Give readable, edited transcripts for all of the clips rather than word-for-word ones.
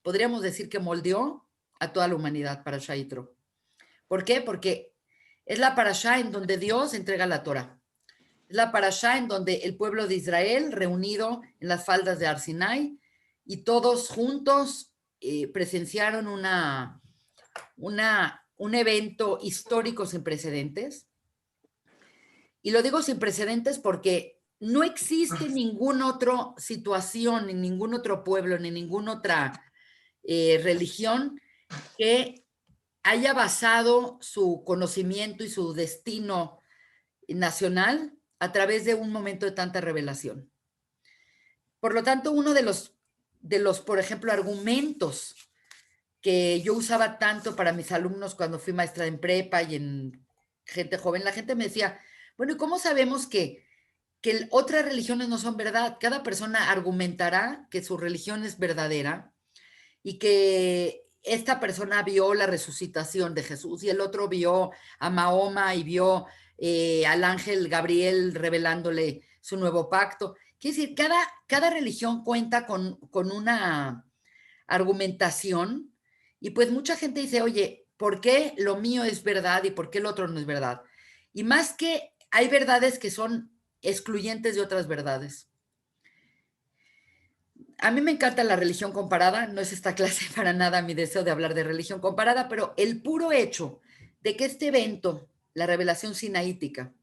podríamos decir que moldeó a toda la humanidad, Parashá Yitro. ¿Por qué? Porque es la parashá en donde Dios entrega la Torah. Es la parashá en donde el pueblo de Israel, reunido en las faldas de Arsinai, y todos juntos presenciaron un evento histórico sin precedentes. Y lo digo sin precedentes porque no existe ninguna otra situación, ni ningún otro pueblo, ni ninguna otra religión que haya basado su conocimiento y su destino nacional a través de un momento de tanta revelación. Por lo tanto, uno de los, por ejemplo, argumentos que yo usaba tanto para mis alumnos cuando fui maestra en prepa y en gente joven, la gente me decía, bueno, ¿y cómo sabemos que otras religiones no son verdad? Cada persona argumentará que su religión es verdadera y que esta persona vio la resucitación de Jesús y el otro vio a Mahoma y vio al ángel Gabriel revelándole su nuevo pacto. Quiere decir, cada religión cuenta con una argumentación y pues mucha gente dice, oye, ¿por qué lo mío es verdad y por qué el otro no es verdad? Y más que hay verdades que son excluyentes de otras verdades. A mí me encanta la religión comparada, no es esta clase para nada mi deseo de hablar de religión comparada, pero el puro hecho de que este evento, la revelación sinaítica,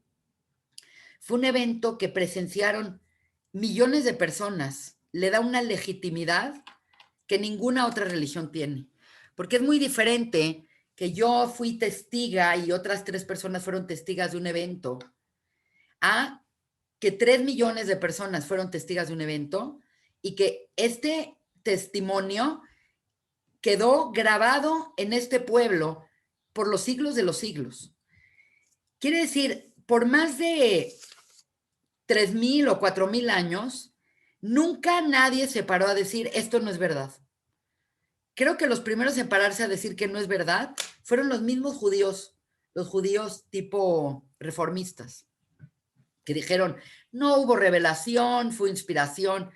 fue un evento que presenciaron millones de personas, le da una legitimidad que ninguna otra religión tiene. Porque es muy diferente que yo fui testiga y otras 3 personas fueron testigas de un evento, a que 3 millones de personas fueron testigas de un evento y que este testimonio quedó grabado en este pueblo por los siglos de los siglos. Quiere decir, por más de 3,000 o 4,000 años, nunca nadie se paró a decir, esto no es verdad. Creo que los primeros en pararse a decir que no es verdad fueron los mismos judíos, los judíos tipo reformistas, que dijeron, no hubo revelación, fue inspiración.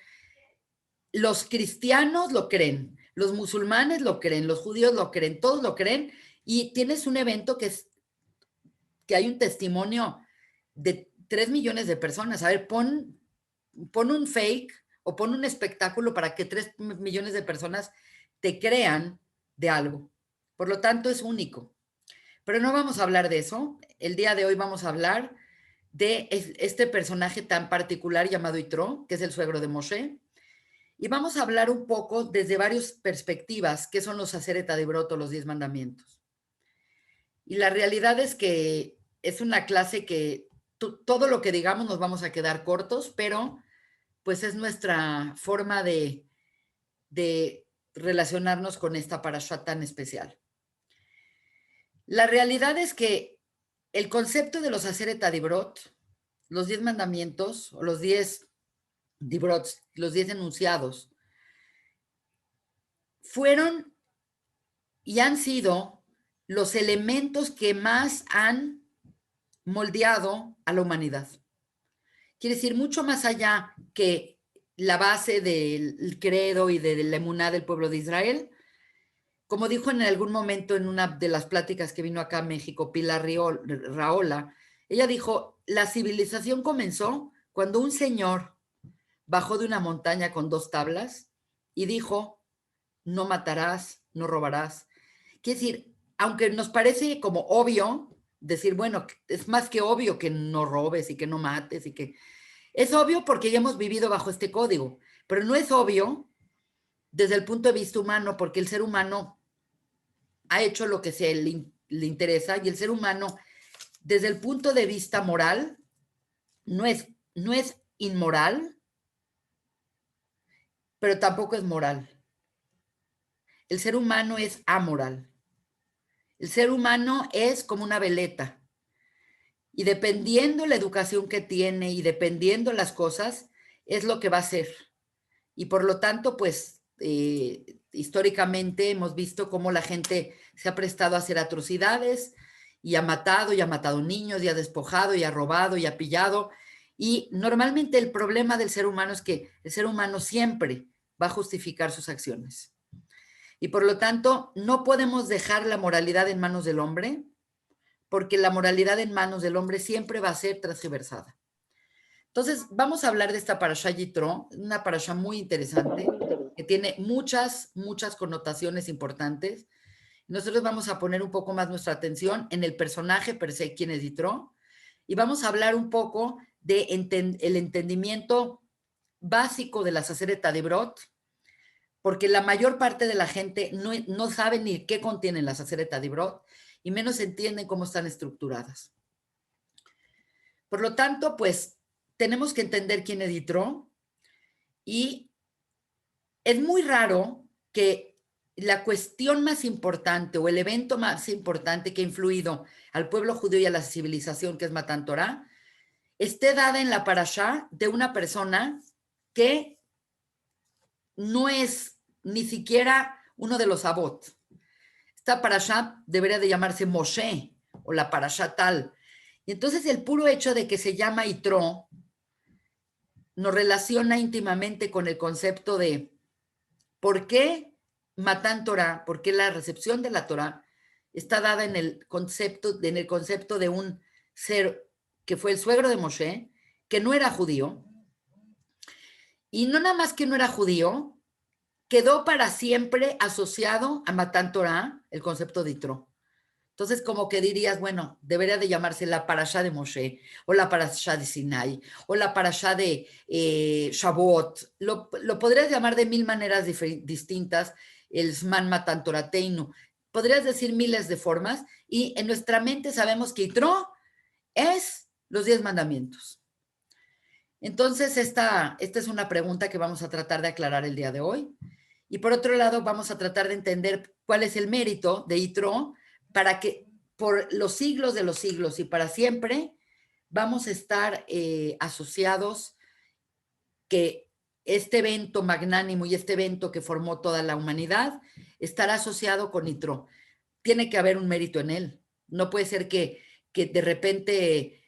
Los cristianos lo creen, los musulmanes lo creen, los judíos lo creen, todos lo creen, y tienes un evento que hay un testimonio de 3 millones de personas. A ver, pon un fake o pon un espectáculo para que 3 millones de personas te crean de algo. Por lo tanto, es único. Pero no vamos a hablar de eso. El día de hoy vamos a hablar de este personaje tan particular llamado Yitro, que es el suegro de Moshe. Y vamos a hablar un poco desde varias perspectivas, qué son los Aseret Adibrot o los 10 mandamientos. Y la realidad es que es una clase que todo lo que digamos nos vamos a quedar cortos, pero pues es nuestra forma de relacionarnos con esta parashá tan especial. La realidad es que el concepto de los Aseret Adibrot, los 10 mandamientos o los 10 Dibrot, los 10 enunciados, fueron y han sido los elementos que más han moldeado a la humanidad. Quiere decir, mucho más allá que la base del credo y de la emuná del pueblo de Israel. Como dijo en algún momento en una de las pláticas que vino acá a México, Pilar Raola, ella dijo, la civilización comenzó cuando un señor bajó de una montaña con 2 tablas y dijo, no matarás, no robarás. Quiere decir, aunque nos parece como obvio, decir, bueno, es más que obvio que no robes y que no mates y que... Es obvio porque ya hemos vivido bajo este código, pero no es obvio desde el punto de vista humano porque el ser humano ha hecho lo que le interesa y el ser humano, desde el punto de vista moral, no es inmoral, pero tampoco es moral. El ser humano es amoral. El ser humano es como una veleta. Y dependiendo la educación que tiene y dependiendo las cosas, es lo que va a ser. Y por lo tanto, pues, históricamente hemos visto cómo la gente se ha prestado a hacer atrocidades y ha matado niños, y ha despojado, y ha robado, y ha pillado. Y normalmente el problema del ser humano es que el ser humano siempre va a justificar sus acciones. Y por lo tanto, no podemos dejar la moralidad en manos del hombre, porque la moralidad en manos del hombre siempre va a ser transgiversada. Entonces, vamos a hablar de esta parashá Yitro, una parashá muy interesante, que tiene muchas, muchas connotaciones importantes. Nosotros vamos a poner un poco más nuestra atención en el personaje per se, quién es Yitro, y vamos a hablar un poco del entendimiento básico de la Saseret Dibrot, porque la mayor parte de la gente no sabe ni qué contienen las Saseret Dibrot, y menos entienden cómo están estructuradas. Por lo tanto, pues, tenemos que entender quién es Yitro, y es muy raro que la cuestión más importante o el evento más importante que ha influido al pueblo judío y a la civilización, que es Matan Torah, esté dada en la parashá de una persona que no es ni siquiera uno de los Avot. Esta parashá debería de llamarse Moshe o la parashá tal. Y entonces el puro hecho de que se llama Yitro nos relaciona íntimamente con el concepto de por qué Matan Torah, por qué la recepción de la Torah está dada en el concepto de un ser que fue el suegro de Moshe, que no era judío, y no nada más que no era judío, quedó para siempre asociado a Matan Torah el concepto de Yitro. Entonces, como que dirías, bueno, debería de llamarse la parashá de Moshe, o la parashá de Sinai, o la parashá de Shavuot. Lo podrías llamar de mil maneras distintas, el Zman Matan Torateinu. Podrías decir miles de formas, y en nuestra mente sabemos que Yitro es los 10 mandamientos. Entonces, esta es una pregunta que vamos a tratar de aclarar el día de hoy. Y por otro lado, vamos a tratar de entender cuál es el mérito de Yitro para que por los siglos de los siglos y para siempre vamos a estar asociados, que este evento magnánimo y este evento que formó toda la humanidad estará asociado con Yitro. Tiene que haber un mérito en él. No puede ser que de repente,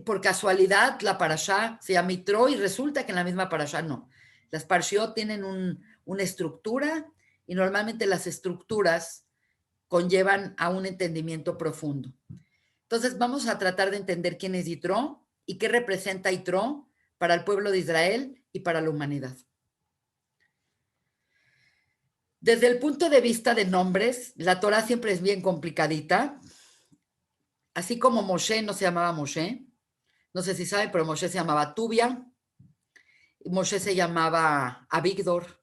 por casualidad, la parashá se llama Yitro y resulta que en la misma parashá no. Las parshiot tienen una estructura y normalmente las estructuras conllevan a un entendimiento profundo. Entonces vamos a tratar de entender quién es Yitro y qué representa Yitro para el pueblo de Israel y para la humanidad. Desde el punto de vista de nombres, la Torah siempre es bien complicadita. Así como Moshe no se llamaba Moshe, no sé si saben, pero Moshe se llamaba Tubia, Moshe se llamaba Avigdor,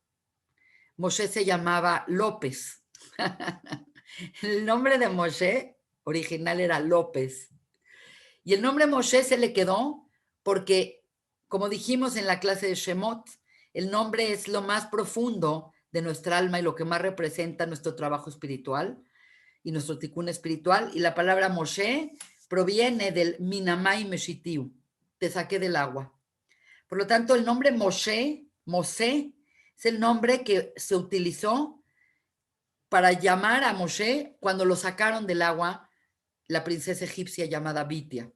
Moshe se llamaba López. El nombre de Moshe original era López. Y el nombre Moshe se le quedó porque, como dijimos en la clase de Shemot, el nombre es lo más profundo de nuestra alma y lo que más representa nuestro trabajo espiritual y nuestro tikkun espiritual. Y la palabra Moshe proviene del Minamai Meshitiu, te saqué del agua. Por lo tanto, el nombre Moshe, Mosé, es el nombre que se utilizó para llamar a Moshe cuando lo sacaron del agua la princesa egipcia llamada Bitia.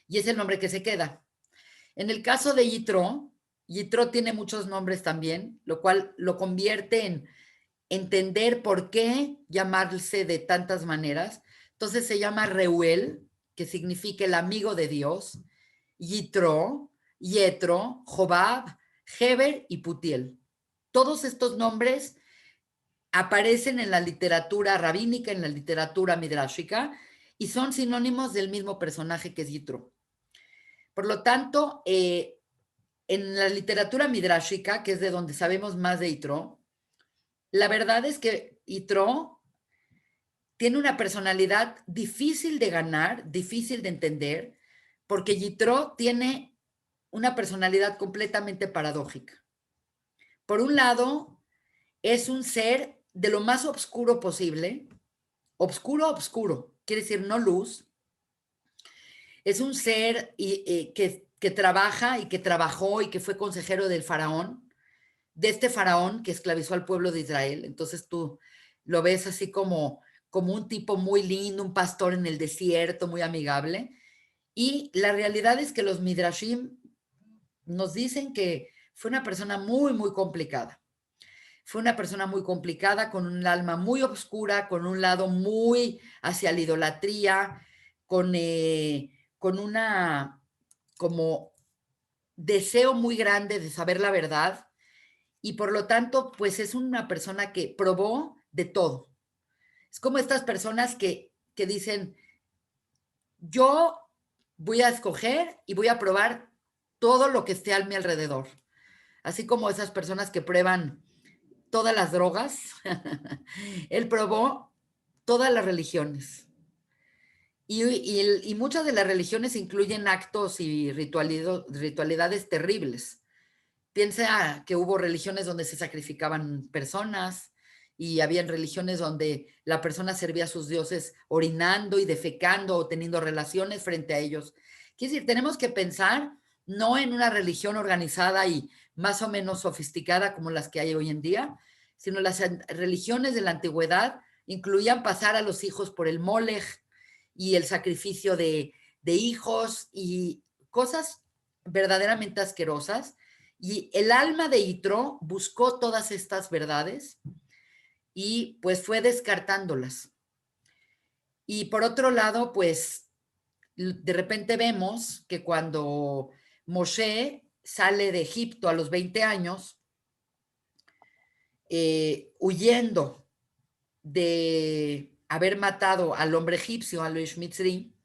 Y es el nombre que se queda. En el caso de Yitro, Yitro tiene muchos nombres también, lo cual lo convierte en entender por qué llamarse de tantas maneras. Entonces se llama Reuel, que significa el amigo de Dios, Yitro, Yetro, Jobab, Heber y Putiel. Todos estos nombres aparecen en la literatura rabínica, en la literatura midrashica, y son sinónimos del mismo personaje que es Yitro. Por lo tanto, en la literatura midrashica, que es de donde sabemos más de Yitro, la verdad es que Yitro tiene una personalidad difícil de ganar, difícil de entender, porque Yitro tiene una personalidad completamente paradójica. Por un lado, es un ser de lo más oscuro posible, oscuro, quiere decir no luz. Es un ser que trabaja y que trabajó y que fue consejero del faraón, de este faraón que esclavizó al pueblo de Israel. Entonces tú lo ves así como un tipo muy lindo, un pastor en el desierto, muy amigable. Y la realidad es que los Midrashim nos dicen que fue una persona muy, muy complicada. Fue una persona muy complicada, con un alma muy oscura, con un lado muy hacia la idolatría, con una como deseo muy grande de saber la verdad y por lo tanto, pues es una persona que probó de todo. Es como estas personas que dicen, yo voy a escoger y voy a probar todo lo que esté a mi alrededor. Así como esas personas que prueban todas las drogas, él probó todas las religiones. Y muchas de las religiones incluyen actos y ritualidades terribles. Piensa que hubo religiones donde se sacrificaban personas y habían religiones donde la persona servía a sus dioses orinando y defecando o teniendo relaciones frente a ellos. Quiere decir, tenemos que pensar no en una religión organizada y más o menos sofisticada como las que hay hoy en día, sino las religiones de la antigüedad incluían pasar a los hijos por el molej y el sacrificio de hijos y cosas verdaderamente asquerosas. Y el alma de Yitro buscó todas estas verdades y pues fue descartándolas. Y por otro lado, pues de repente vemos que cuando Moshe sale de Egipto a los 20 años, huyendo de haber matado al hombre egipcio, al Ish Mitzri,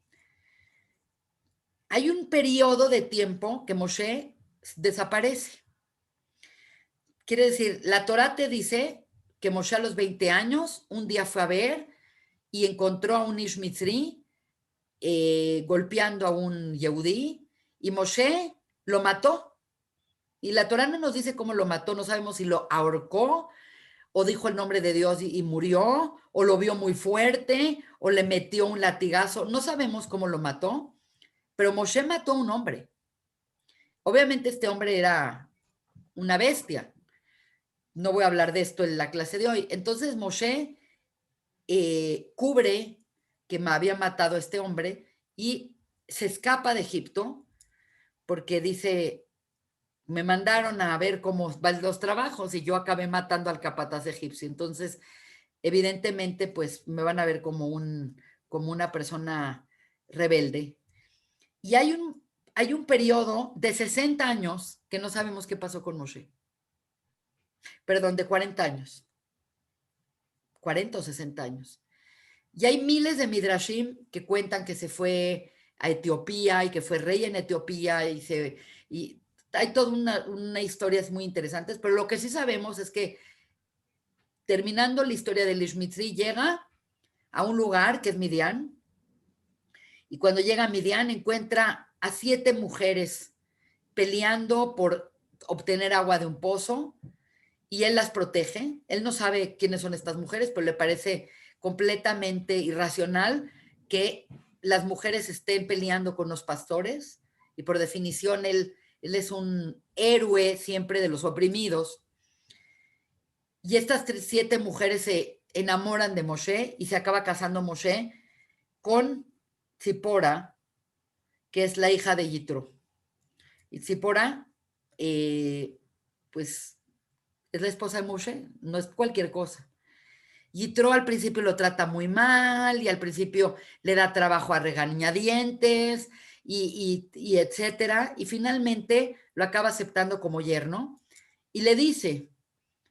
hay un periodo de tiempo que Moshe desaparece. Quiere decir, la Torá te dice que Moshe a los 20 años, un día fue a ver y encontró a un Ish Mitzri golpeando a un Yehudí y Moshe lo mató. Y la Torá no nos dice cómo lo mató, no sabemos si lo ahorcó o dijo el nombre de Dios y murió, o lo vio muy fuerte, o le metió un latigazo. No sabemos cómo lo mató, pero Moshe mató a un hombre. Obviamente este hombre era una bestia. No voy a hablar de esto en la clase de hoy. Entonces Moshe cubre que me había matado a este hombre y se escapa de Egipto porque dice, me mandaron a ver cómo van los trabajos y yo acabé matando al capataz egipcio. Entonces, evidentemente, pues me van a ver como una persona rebelde. Y hay un periodo de 60 años que no sabemos qué pasó con Moshe. Perdón, de 40 años. 40 o 60 años. Y hay miles de midrashim que cuentan que se fue a Etiopía y que fue rey en Etiopía y hay toda una historias muy interesantes, pero lo que sí sabemos es que terminando la historia del Ishmitri llega a un lugar que es Midian y cuando llega a Midian encuentra a 7 mujeres peleando por obtener agua de un pozo y él las protege. Él no sabe quiénes son estas mujeres, pero le parece completamente irracional que las mujeres estén peleando con los pastores y por definición él es un héroe siempre de los oprimidos. Y estas 7 mujeres se enamoran de Moshe y se acaba casando Moshe con Zipora, que es la hija de Yitro. Y Zipora, pues es la esposa de Moshe, no es cualquier cosa. Yitro al principio lo trata muy mal y al principio le da trabajo a regañadientes y etcétera. Y finalmente lo acaba aceptando como yerno y le dice,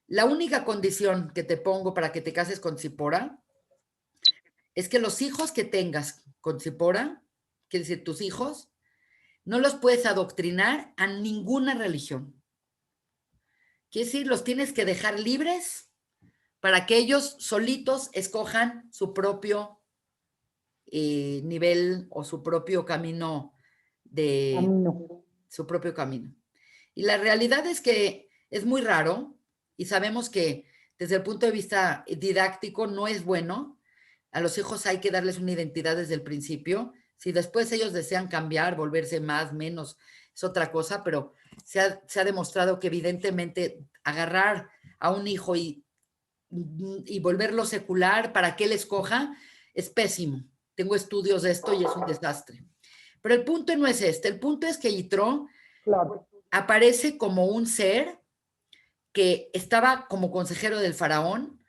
la única condición que te pongo para que te cases con Zipora es que los hijos que tengas con Zipora, quiere decir tus hijos, no los puedes adoctrinar a ninguna religión. Quiere decir, los tienes que dejar libres para que ellos solitos escojan su propio nivel o su propio camino de Camino. su propio camino. Y la realidad es que es muy raro y sabemos que desde el punto de vista didáctico no es bueno. A los hijos hay que darles una identidad desde el principio. Si después ellos desean cambiar, volverse más, menos, es otra cosa, pero se ha demostrado que evidentemente agarrar a un hijo y volverlo secular para que él escoja es pésimo. Tengo estudios de esto y es un desastre. Pero el punto no es este, el punto es que Yitro Claro. aparece como un ser que estaba como consejero del faraón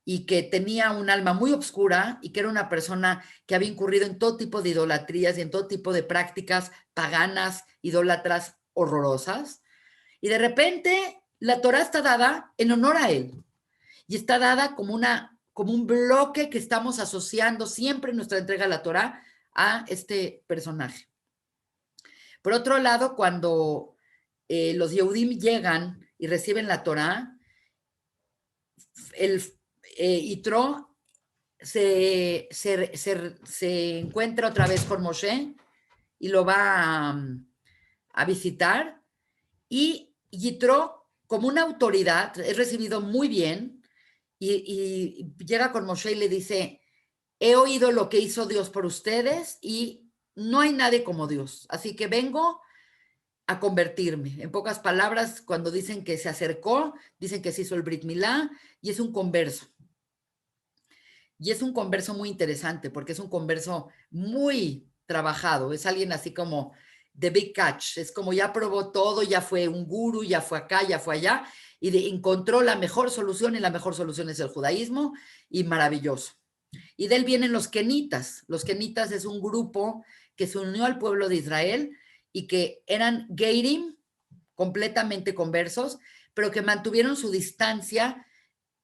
y que tenía un alma muy oscura y que era una persona que había incurrido en todo tipo de idolatrías y en todo tipo de prácticas paganas, idólatras horrorosas. Y de repente la Torá está dada en honor a él y está dada como un bloque que estamos asociando siempre en nuestra entrega a la Torá a este personaje. Por otro lado, cuando los Yehudim llegan y reciben la Torá, el Yitro se encuentra otra vez con Moshe y lo va a visitar. Y Yitro, como una autoridad, es recibido muy bien y llega con Moshe y le dice, he oído lo que hizo Dios por ustedes y no hay nadie como Dios. Así que vengo a convertirme. En pocas palabras, cuando dicen que se acercó, dicen que se hizo el Brit Milá y es un converso. Y es un converso muy interesante porque es un converso muy trabajado. Es alguien así como de big catch. Es como ya probó todo, ya fue un gurú, ya fue acá, ya fue allá y encontró la mejor solución y la mejor solución es el judaísmo y maravilloso. Y de él vienen los kenitas. Los kenitas es un grupo que se unió al pueblo de Israel y que eran geirim, completamente conversos, pero que mantuvieron su distancia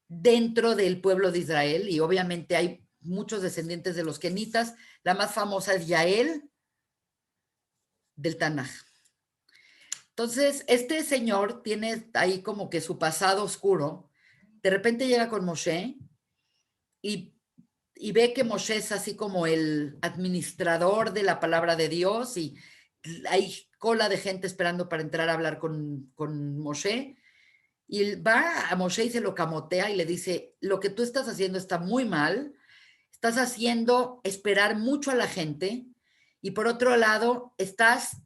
dentro del pueblo de Israel y obviamente hay muchos descendientes de los kenitas. La más famosa es Yael del Tanaj. Entonces, este señor tiene ahí como que su pasado oscuro. De repente llega con Moshe y, y ve que Moshe es así como el administrador de la palabra de Dios y hay cola de gente esperando para entrar a hablar con Moshe. Y va a Moshe y se lo camotea y le dice, lo que tú estás haciendo está muy mal, estás haciendo esperar mucho a la gente y por otro lado estás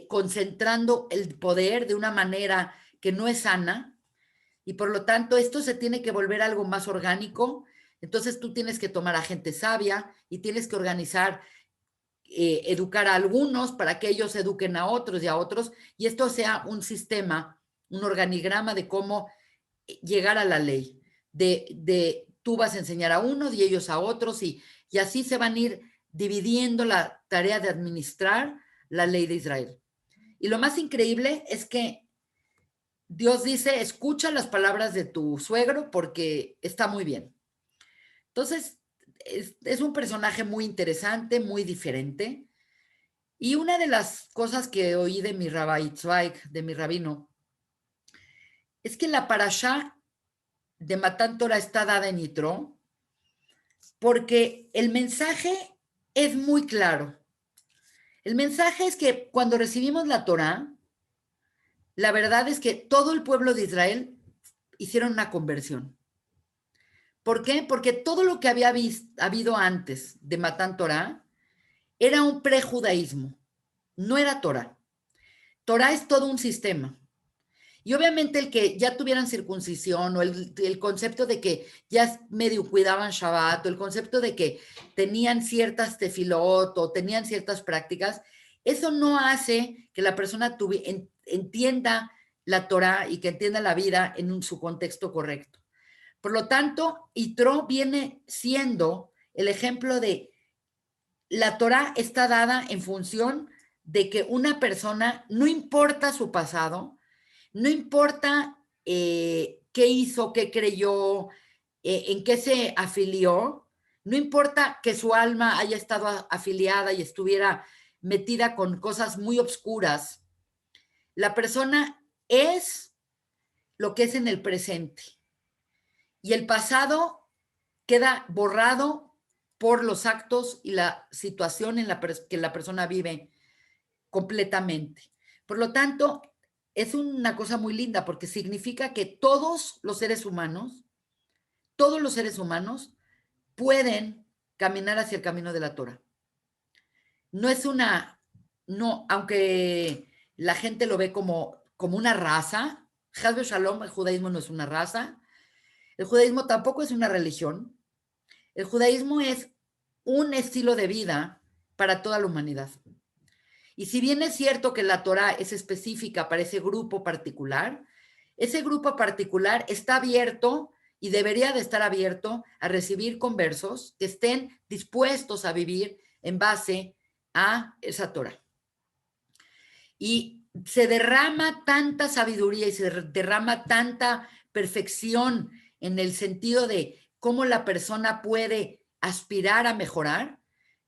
concentrando el poder de una manera que no es sana y por lo tanto esto se tiene que volver algo más orgánico. Entonces tú tienes que tomar a gente sabia y tienes que organizar, educar a algunos para que ellos eduquen a otros y a otros y esto sea un sistema, un organigrama de cómo llegar a la ley, de tú vas a enseñar a unos y ellos a otros y así se van a ir dividiendo la tarea de administrar la ley de Israel. Y lo más increíble es que Dios dice, escucha las palabras de tu suegro porque está muy bien. Entonces, es un personaje muy interesante, muy diferente. Y una de las cosas que oí de mi Rabbi Zweig, de mi rabino, es que la parashá de Matan Torah está dada en Yitro porque el mensaje es muy claro. El mensaje es que cuando recibimos la Torah, la verdad es que todo el pueblo de Israel hicieron una conversión. ¿Por qué? Porque todo lo que había habido antes de Matan Torah era un prejudaísmo, no era Torah. Torah es todo un sistema. Y obviamente el que ya tuvieran circuncisión o el concepto de que ya medio cuidaban Shabbat o el concepto de que tenían ciertas tefilot o tenían ciertas prácticas, eso no hace que la persona entienda la Torah y que entienda la vida en su contexto correcto. Por lo tanto, Yitro viene siendo el ejemplo de la Torah está dada en función de que una persona, no importa su pasado, no importa qué hizo, qué creyó, en qué se afilió, no importa que su alma haya estado afiliada y estuviera metida con cosas muy obscuras, la persona es lo que es en el presente y el pasado queda borrado por los actos y la situación en la que la persona vive completamente. Por lo tanto, es una cosa muy linda porque significa que todos los seres humanos pueden caminar hacia el camino de la Torah. No es no, aunque la gente lo ve como una raza, Hasbe Shalom, el judaísmo no es una raza, el judaísmo tampoco es una religión, el judaísmo es un estilo de vida para toda la humanidad. Y si bien es cierto que la Torah es específica para ese grupo particular, ese grupo particular está abierto y debería de estar abierto a recibir conversos que estén dispuestos a vivir en base a esa Torah. Y se derrama tanta sabiduría y se derrama tanta perfección en el sentido de cómo la persona puede aspirar a mejorar,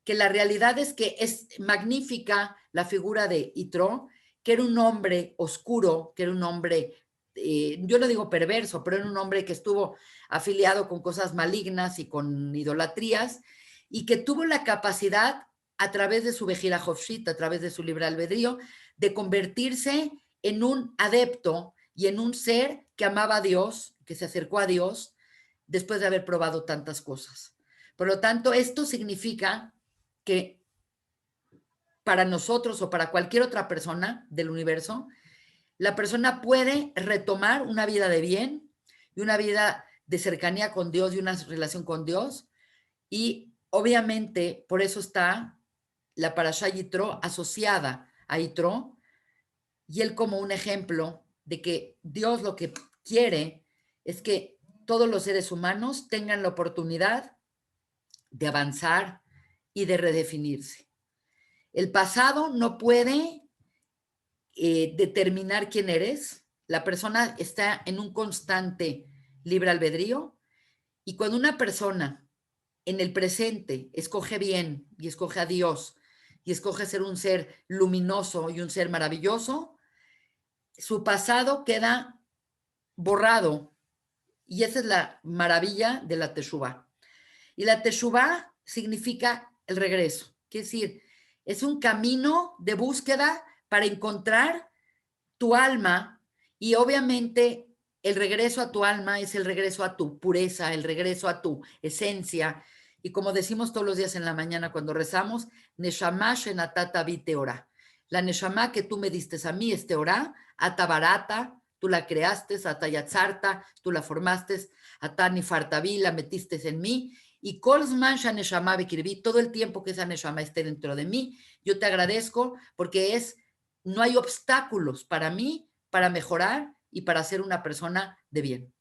que la realidad es que es magnífica la figura de Yitro, que era un hombre oscuro, que era un hombre, yo no digo perverso, pero era un hombre que estuvo afiliado con cosas malignas y con idolatrías, y que tuvo la capacidad, a través de su Bejira Hofshit, a través de su libre albedrío, de convertirse en un adepto y en un ser que amaba a Dios, que se acercó a Dios después de haber probado tantas cosas. Por lo tanto, esto significa que para nosotros o para cualquier otra persona del universo, la persona puede retomar una vida de bien y una vida de cercanía con Dios y una relación con Dios. Y obviamente por eso está la Parashá Yitro asociada a Yitro, y él como un ejemplo de que Dios lo que quiere es que todos los seres humanos tengan la oportunidad de avanzar y de redefinirse. El pasado no puede determinar quién eres. La persona está en un constante libre albedrío, y cuando una persona en el presente escoge bien y escoge a Dios y escoge ser un ser luminoso y un ser maravilloso, su pasado queda borrado, y esa es la maravilla de la Teshuvá. Y la Teshuvá significa el regreso, quiere decir, es un camino de búsqueda para encontrar tu alma, y obviamente el regreso a tu alma es el regreso a tu pureza, el regreso a tu esencia. Y como decimos todos los días en la mañana cuando rezamos, Neshama shenatata bi teorá. La Neshama que tú me diste a mí es teorá, atabarata, tú la creaste, atayatzarta, tú la formaste, atani fartaví, la metiste en mí, y kolzman shaneshama bekirbi, todo el tiempo que esa Neshama esté dentro de mí, yo te agradezco porque no hay obstáculos para mí, para mejorar y para ser una persona de bien.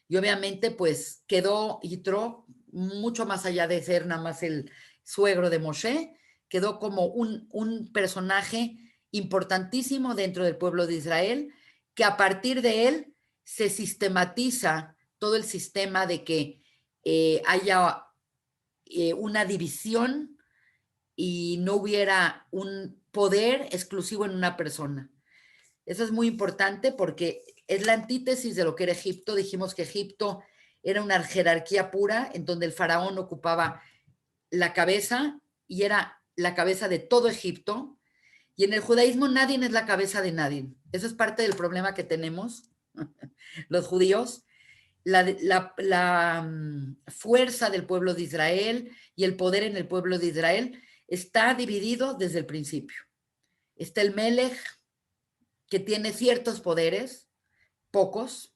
Y obviamente, pues quedó Yitro, mucho más allá de ser nada más el suegro de Moshe, quedó como un personaje importantísimo dentro del pueblo de Israel, que a partir de él se sistematiza todo el sistema de que haya una división y no hubiera un poder exclusivo en una persona. Eso es muy importante porque es la antítesis de lo que era Egipto. Dijimos que Egipto era una jerarquía pura en donde el faraón ocupaba la cabeza y era la cabeza de todo Egipto. Y en el judaísmo nadie es la cabeza de nadie. Eso es parte del problema que tenemos los judíos. La fuerza del pueblo de Israel y el poder en el pueblo de Israel está dividido desde el principio. Está el Melech, que tiene ciertos poderes, pocos.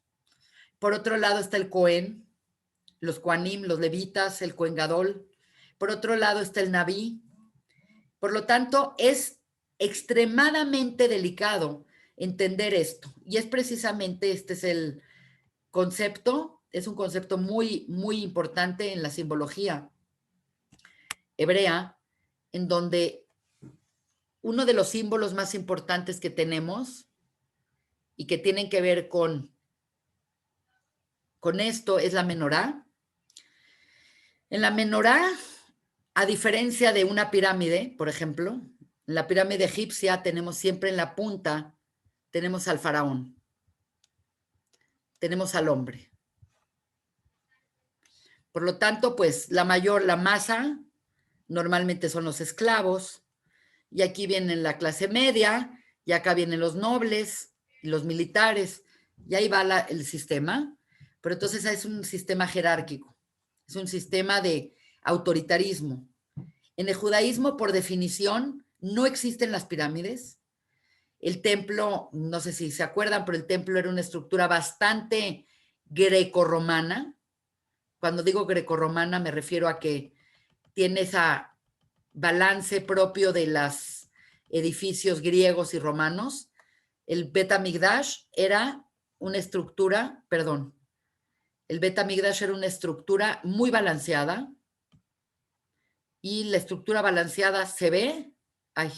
Por otro lado está el Cohen, los Kohanim, los levitas, el Cohen Gadol. Por otro lado está el Naví. Por lo tanto, es extremadamente delicado entender esto. Y es precisamente este es el concepto, es un concepto muy, muy importante en la simbología hebrea, en donde uno de los símbolos más importantes que tenemos y que tienen que ver con esto es la menorá. En la menorá, a diferencia de una pirámide, por ejemplo, en la pirámide egipcia tenemos siempre en la punta, tenemos al faraón, tenemos al hombre. Por lo tanto, pues la masa, normalmente son los esclavos, y aquí viene la clase media, y acá vienen los nobles, y los militares, y ahí va el sistema. Pero entonces es un sistema jerárquico, es un sistema de autoritarismo. En el judaísmo, por definición, no existen las pirámides. El templo, no sé si se acuerdan, pero el templo era una estructura bastante grecorromana. Cuando digo grecorromana me refiero a que tiene ese balance propio de los edificios griegos y romanos. el Bet Hamikdash era una estructura, perdón, el Bet Hamikdash era una estructura muy balanceada y la estructura balanceada se ve, ay,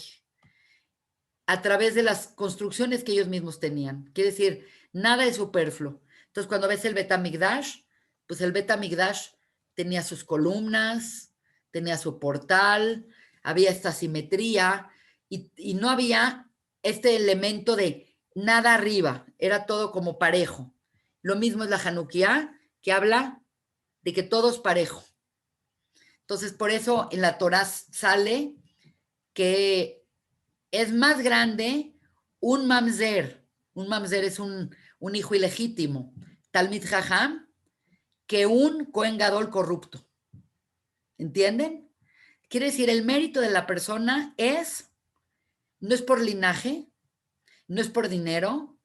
a través de las construcciones que ellos mismos tenían. Quiere decir, nada es superfluo. Entonces, cuando ves el Bet Hamikdash, pues el Bet Hamikdash tenía sus columnas, tenía su portal, había esta simetría y no había este elemento de nada arriba, era todo como parejo. Lo mismo es la Hanukkah, que habla de que todo es parejo. Entonces, por eso en la Torá sale que es más grande un mamzer. Un mamzer es un hijo ilegítimo, Talmid Jajam, que un Cohen Gadol corrupto. ¿Entienden? Quiere decir, el mérito de la persona no es por linaje, no es por dinero,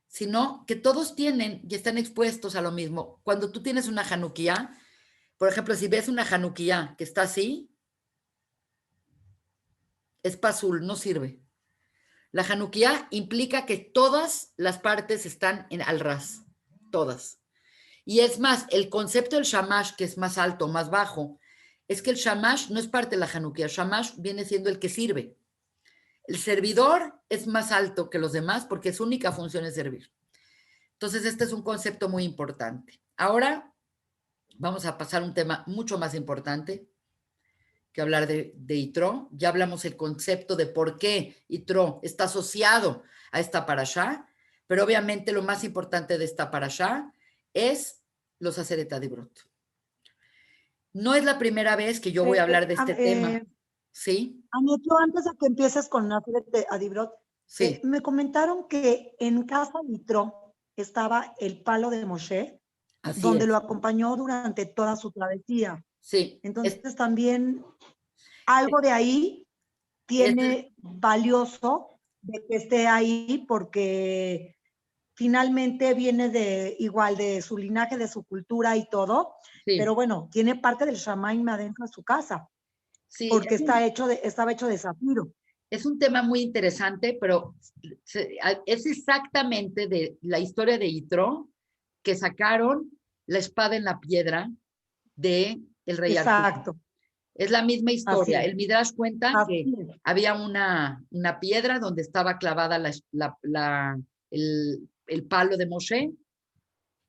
sino que todos tienen y están expuestos a lo mismo. Cuando tú tienes una Hanukkah, por ejemplo, si ves una Hanukkah que está así, es pasul, no sirve. La Hanukkah implica que todas las partes están al ras, todas. Y es más, el concepto del shamash, que es más alto, más bajo, es que el shamash no es parte de la Hanukkah. Shamash viene siendo el que sirve. El servidor es más alto que los demás porque su única función es servir. Entonces, este es un concepto muy importante. Ahora vamos a pasar a un tema mucho más importante que hablar de Yitro. Ya hablamos el concepto de por qué Yitro está asociado a esta parashá, pero obviamente lo más importante de esta parashá es los Aseret Adibrot. No es la primera vez que yo voy a hablar de este tema. ¿Sí? Anetio, antes de que empieces con Aseret Adibrot, Sí. me comentaron que en casa de Yitro estaba el palo de Moshe, Así donde es. lo acompañó durante toda su travesía. Sí. Entonces también algo de ahí tiene valioso de que esté ahí porque finalmente viene de igual de su linaje, de su cultura y todo, sí. Pero bueno, tiene parte del Shamaim adentro de su casa, Sí, porque estaba hecho de zafiro. Es un tema muy interesante, pero es exactamente de la historia de Yitro que sacaron la espada en la piedra de el rey Arturo. Exacto. Es la misma historia. Así El Midrash cuenta que es. había una piedra donde estaba clavada el palo de Moshe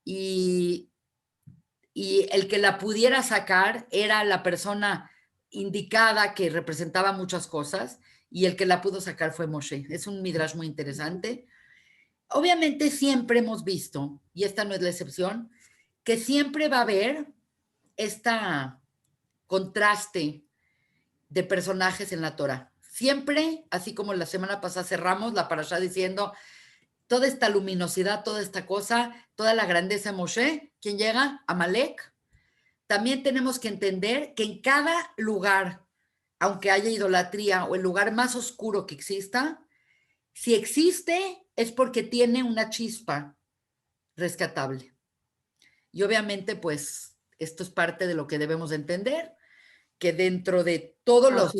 y el que la pudiera sacar era la persona indicada que representaba muchas cosas y el que la pudo sacar fue Moshe. Es un Midrash muy interesante. Obviamente siempre hemos visto, y esta no es la excepción, que siempre va a haber este contraste de personajes en la Torah. Siempre, así como la semana pasada cerramos la parashá diciendo toda esta luminosidad, toda esta cosa, toda la grandeza de Moshe, ¿quién llega? Amalek. También tenemos que entender que en cada lugar, aunque haya idolatría o el lugar más oscuro que exista, si existe es porque tiene una chispa rescatable. Y obviamente, pues, esto es parte de lo que debemos entender, que dentro de todos los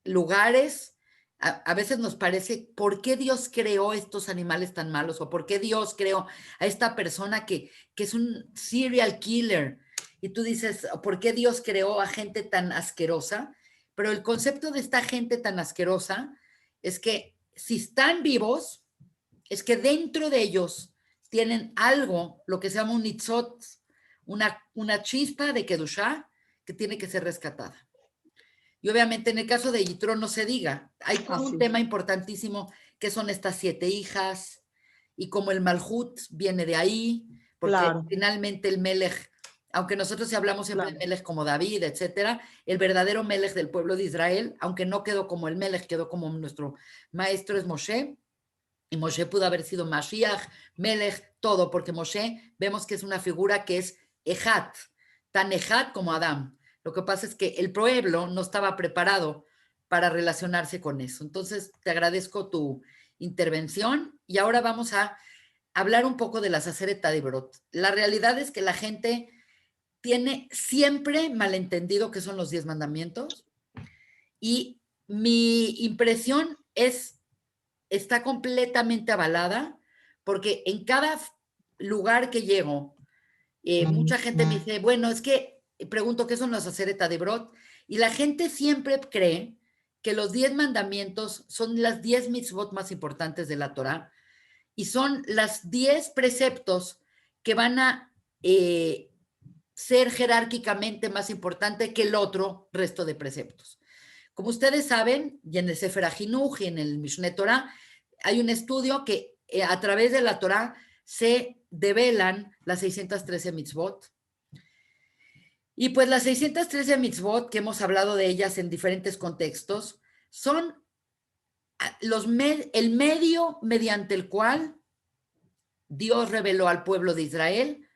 lugares, a veces nos parece, ¿por qué Dios creó estos animales tan malos? ¿O por qué Dios creó a esta persona que es un serial killer? Y tú dices, ¿por qué Dios creó a gente tan asquerosa? Pero el concepto de esta gente tan asquerosa es que si están vivos, es que dentro de ellos tienen algo, lo que se llama un nitzot, una chispa de Kedushá que tiene que ser rescatada. Y obviamente en el caso de Yitro no se diga. Hay todo un tema importantísimo que son estas 7 hijas y como el Malhut viene de ahí, porque finalmente el Melech, aunque nosotros hablamos siempre de Melech como David, etcétera, el verdadero Melech del pueblo de Israel, aunque no quedó como el Melech, quedó como nuestro maestro es Moshe, y Moshe pudo haber sido Mashiach, Melech, todo, porque Moshe vemos que es una figura que es Ejat, tan Ejat como Adán. Lo que pasa es que el pueblo no estaba preparado para relacionarse con eso. Entonces, te agradezco tu intervención y ahora vamos a hablar un poco de las Aseret Adibrot. La realidad es que la gente tiene siempre malentendido qué son los 10 mandamientos y mi impresión es está completamente avalada, porque en cada lugar que llego, mucha gente me dice, bueno, es que pregunto qué son los Aseret Hadibrot, y la gente siempre cree que los 10 mandamientos son las 10 mitzvot más importantes de la Torah, y son las 10 preceptos que van a ser jerárquicamente más importante que el otro resto de preceptos. Como ustedes saben, y en el Sefer HaJinuj y en el Mishneh Torah, hay un estudio que a través de la Torah se develan las 613 mitzvot. Y pues las 613 mitzvot, que hemos hablado de ellas en diferentes contextos, son el medio mediante el cual Dios reveló al pueblo de Israel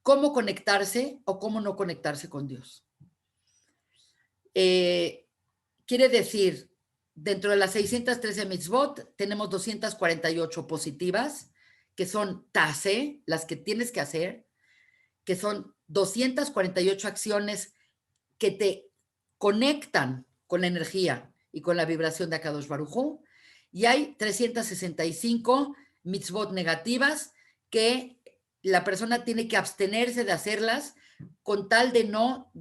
cómo conectarse o cómo no conectarse con Dios. Quiere decir, dentro de las 613 mitzvot, tenemos 248 positivas, que son tase, las que tienes que hacer, que son 248 acciones que te conectan con la energía y con la vibración de Akadosh Baruj Hu, y hay 365 mitzvot negativas que la persona tiene que abstenerse de hacerlas con tal de no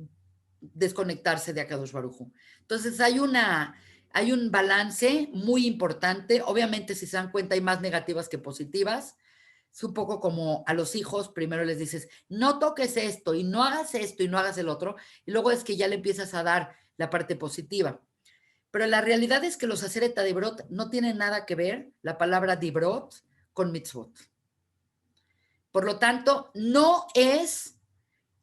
desconectarse de Akadosh Baruj Hu. Entonces hay un balance muy importante. Obviamente, si se dan cuenta, hay más negativas que positivas. Es un poco como a los hijos, primero les dices, no toques esto y no hagas esto y no hagas el otro, y luego es que ya le empiezas a dar la parte positiva. Pero la realidad es que los Aseret Hadibrot no tienen nada que ver, la palabra Dibrot, con mitzvot. Por lo tanto, no es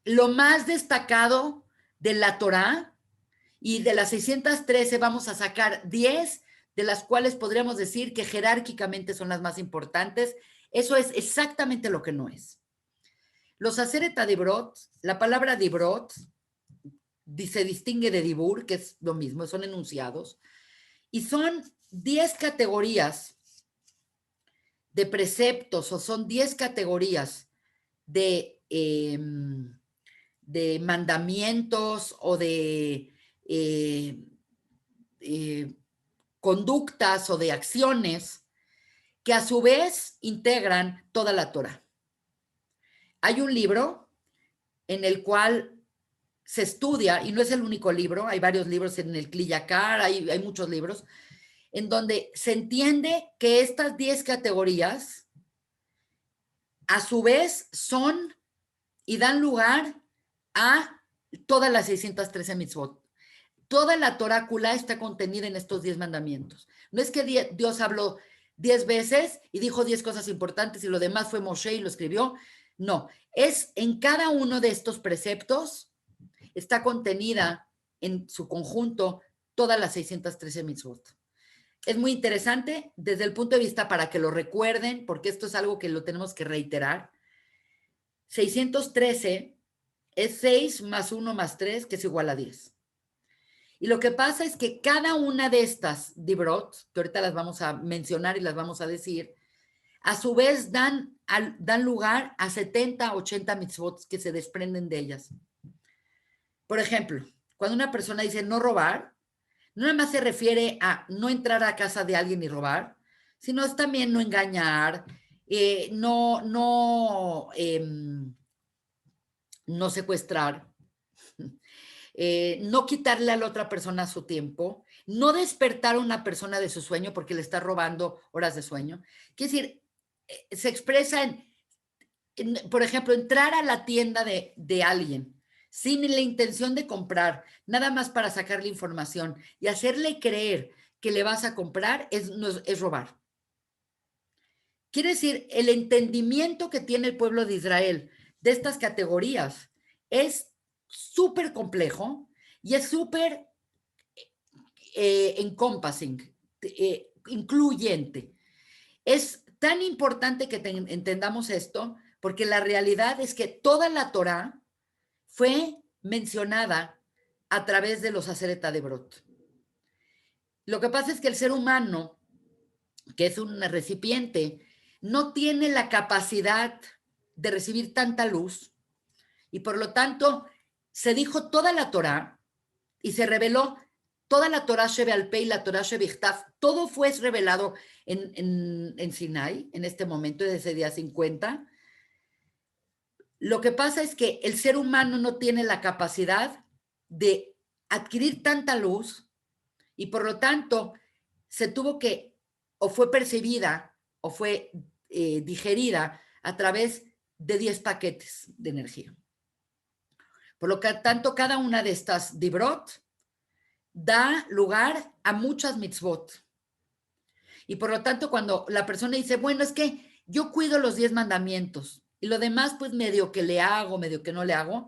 lo más destacado de la Torá, y de las 613 vamos a sacar 10, de las cuales podríamos decir que jerárquicamente son las más importantes. Eso es exactamente lo que no es. Los Aseret Hadibrot, la palabra Dibrot se distingue de Dibur, que es lo mismo, son enunciados, y son 10 categorías de preceptos, o son 10 categorías de mandamientos o de conductas o de acciones que a su vez integran toda la Torah. Hay un libro en el cual se estudia, y no es el único libro, hay varios libros en el Kli Yakar, hay muchos libros, en donde se entiende que estas 10 categorías a su vez son y dan lugar a todas las 613 mitzvot. Toda la Torá Kulá está contenida en estos 10 mandamientos. No es que Dios habló 10 veces y dijo 10 cosas importantes y lo demás fue Moshe y lo escribió. No, es en cada uno de estos preceptos está contenida en su conjunto todas las 613 mitzvot. Es muy interesante desde el punto de vista para que lo recuerden, porque esto es algo que lo tenemos que reiterar. 613 es 6 más 1 más 3, que es igual a 10. Y lo que pasa es que cada una de estas dibrot, que ahorita las vamos a mencionar y las vamos a decir, a su vez dan lugar a 70, 80 mitzvot que se desprenden de ellas. Por ejemplo, cuando una persona dice no robar, no nada más se refiere a no entrar a casa de alguien y robar, sino es también no engañar, no secuestrar, no quitarle a la otra persona su tiempo, no despertar a una persona de su sueño porque le está robando horas de sueño. Quiere decir, se expresa por ejemplo, entrar a la tienda de alguien sin la intención de comprar, nada más para sacarle información y hacerle creer que le vas a comprar es robar. Quiere decir, el entendimiento que tiene el pueblo de Israel de estas categorías es súper complejo y es súper encompassing, incluyente. Es tan importante que entendamos esto porque la realidad es que toda la Torá fue mencionada a través de los Aseret Hadibrot. Lo que pasa es que el ser humano, que es un recipiente, no tiene la capacidad de recibir tanta luz y por lo tanto se dijo toda la Torá y se reveló toda la Torah Shebe'al Pei y la Torah Shebichtaf, todo fue revelado en Sinai, en este momento, desde ese día 50. Lo que pasa es que el ser humano no tiene la capacidad de adquirir tanta luz y por lo tanto se tuvo que, o fue percibida, o fue digerida a través de 10 paquetes de energía. Por lo que tanto, cada una de estas dibrot da lugar a muchas mitzvot. Y por lo tanto, cuando la persona dice, bueno, es que yo cuido los 10 mandamientos y lo demás, pues medio que le hago, medio que no le hago,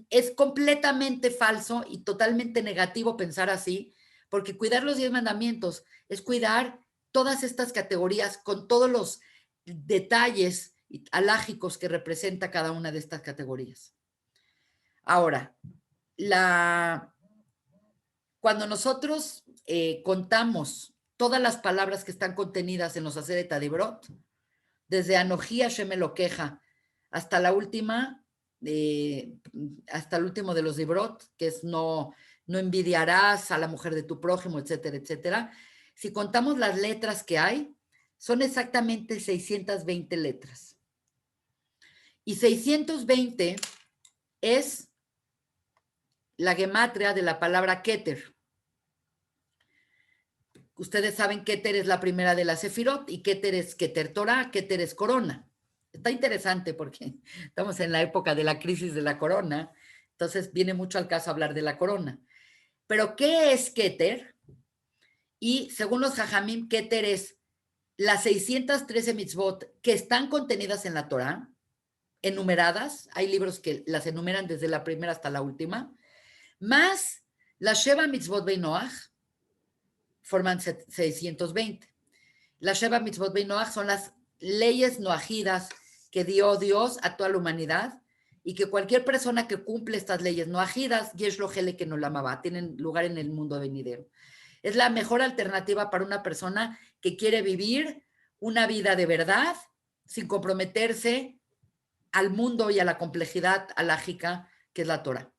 es completamente falso y totalmente negativo pensar así, porque cuidar los 10 mandamientos es cuidar todas estas categorías con todos los detalles alágicos que representa cada una de estas categorías. Ahora, cuando nosotros contamos todas las palabras que están contenidas en los Aseret Adibrot, desde Anoji Hashem Elokeja hasta la última, hasta el último de los Dibrot, que es no envidiarás a la mujer de tu prójimo, etcétera, etcétera. Si contamos las letras que hay, son exactamente 620 letras. Y 620 es la gematria de la palabra Keter. Ustedes saben, Keter es la primera de la Sefirot y Keter es Keter Torah, Keter es corona. Está interesante porque estamos en la época de la crisis de la corona, entonces viene mucho al caso hablar de la corona. Pero, ¿qué es Keter? Y según los Jajamim, Keter es las 613 mitzvot que están contenidas en la Torah, enumeradas, hay libros que las enumeran desde la primera hasta la última, más las Sheva mitzvot Beinoach, forman 620. Las Sheva mitzvot Beinoach son las leyes noajidas que dio Dios a toda la humanidad y que cualquier persona que cumple estas leyes noajidas, Yesh lo Hele que no la amaba, tienen lugar en el mundo venidero. Es la mejor alternativa para una persona que quiere vivir una vida de verdad sin comprometerse al mundo y a la complejidad alágica que es la Torah.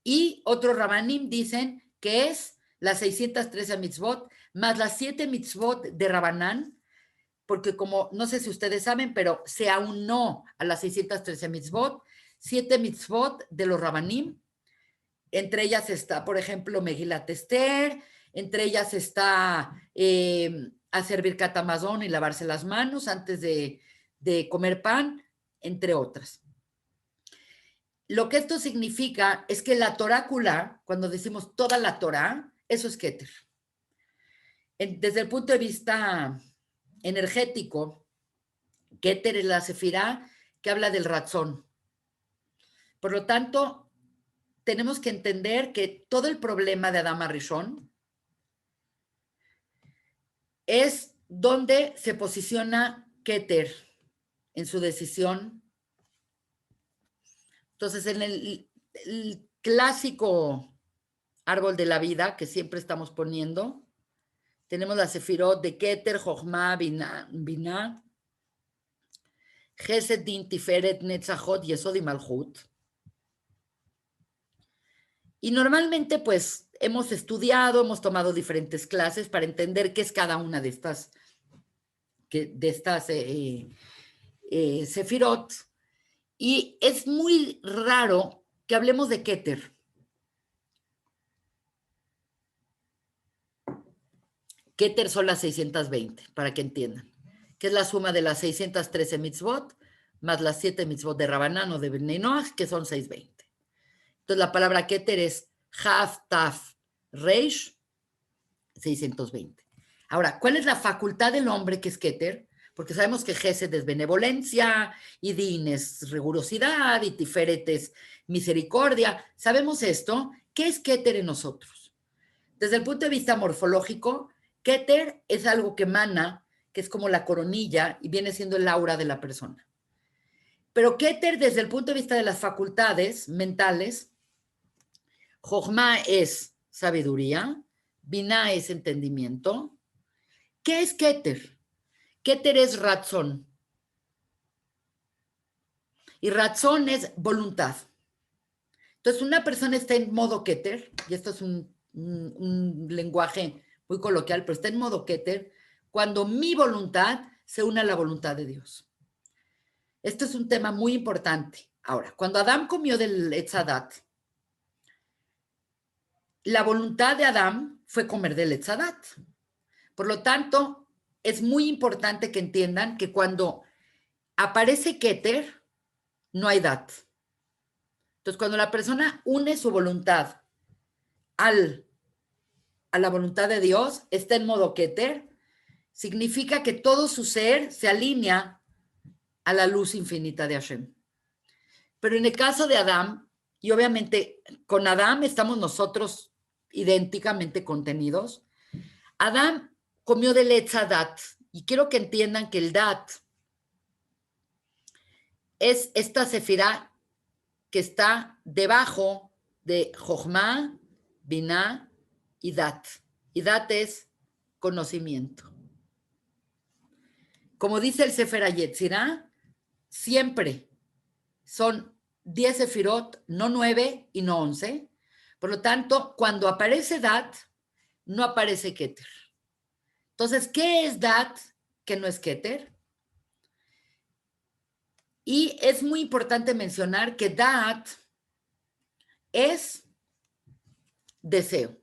Y otros Rabanim dicen que es las 613 mitzvot más las 7 mitzvot de Rabanán, porque como no sé si ustedes saben, pero se aunó a las 613 mitzvot 7 mitzvot de los Rabanim. Entre ellas está, por ejemplo, Megilat Esther, entre ellas está hacer Birkat Hamazon y lavarse las manos antes de comer pan, entre otras. Lo que esto significa es que la torácula, cuando decimos toda la Torá, eso es Keter. Desde el punto de vista energético, Keter es la sefirá que habla del razón. Por lo tanto, tenemos que entender que todo el problema de Adama Rishon es donde se posiciona Keter en su decisión. Entonces, en el clásico árbol de la vida que siempre estamos poniendo, tenemos la sefirot de Keter, Jochma, Binah, Gesed, Din, Tiferet, Netzachot, Yesod y Malchut. Y normalmente, pues, hemos estudiado, hemos tomado diferentes clases para entender qué es cada una de estas sefirot. Y es muy raro que hablemos de Keter. Keter son las 620, para que entiendan, que es la suma de las 613 mitzvot más las 7 mitzvot de Rabanán o de Bnei Noach, que son 620. Entonces la palabra Keter es Haf, Taf, Reish, 620. Ahora, ¿cuál es la facultad del hombre que es Keter? Porque sabemos que Gesed es benevolencia, y Din es rigurosidad, y Tiferet es misericordia. ¿Sabemos esto? ¿Qué es Keter en nosotros? Desde el punto de vista morfológico, Keter es algo que emana, que es como la coronilla, y viene siendo el aura de la persona. Pero Keter, desde el punto de vista de las facultades mentales, Jochma es sabiduría, Binah es entendimiento. ¿Qué es Keter? Keter es razón. Y razón es voluntad. Entonces, una persona está en modo Keter, y esto es un un lenguaje muy coloquial, pero está en modo Keter, cuando mi voluntad se une a la voluntad de Dios. Esto es un tema muy importante. Ahora, cuando Adán comió del Etz Hadat, la voluntad de Adán fue comer del Etz Hadat. Por lo tanto, es muy importante que entiendan que cuando aparece Keter, no hay Dat. Entonces, cuando la persona une su voluntad a la voluntad de Dios, está en modo Keter, significa que todo su ser se alinea a la luz infinita de Hashem. Pero en el caso de Adán, y obviamente con Adán estamos nosotros idénticamente contenidos, Adán comió del Etz Hadat, y quiero que entiendan que el Dat es esta sefirá que está debajo de Jochma, Binah y Dat. Y Dat es conocimiento. Como dice el Sefer HaYetzirah, siempre son 10 sefirot, no 9 y no 11. Por lo tanto, cuando aparece Dat, no aparece Keter. Entonces, ¿qué es Dat que no es Keter? Y es muy importante mencionar que Dat es deseo.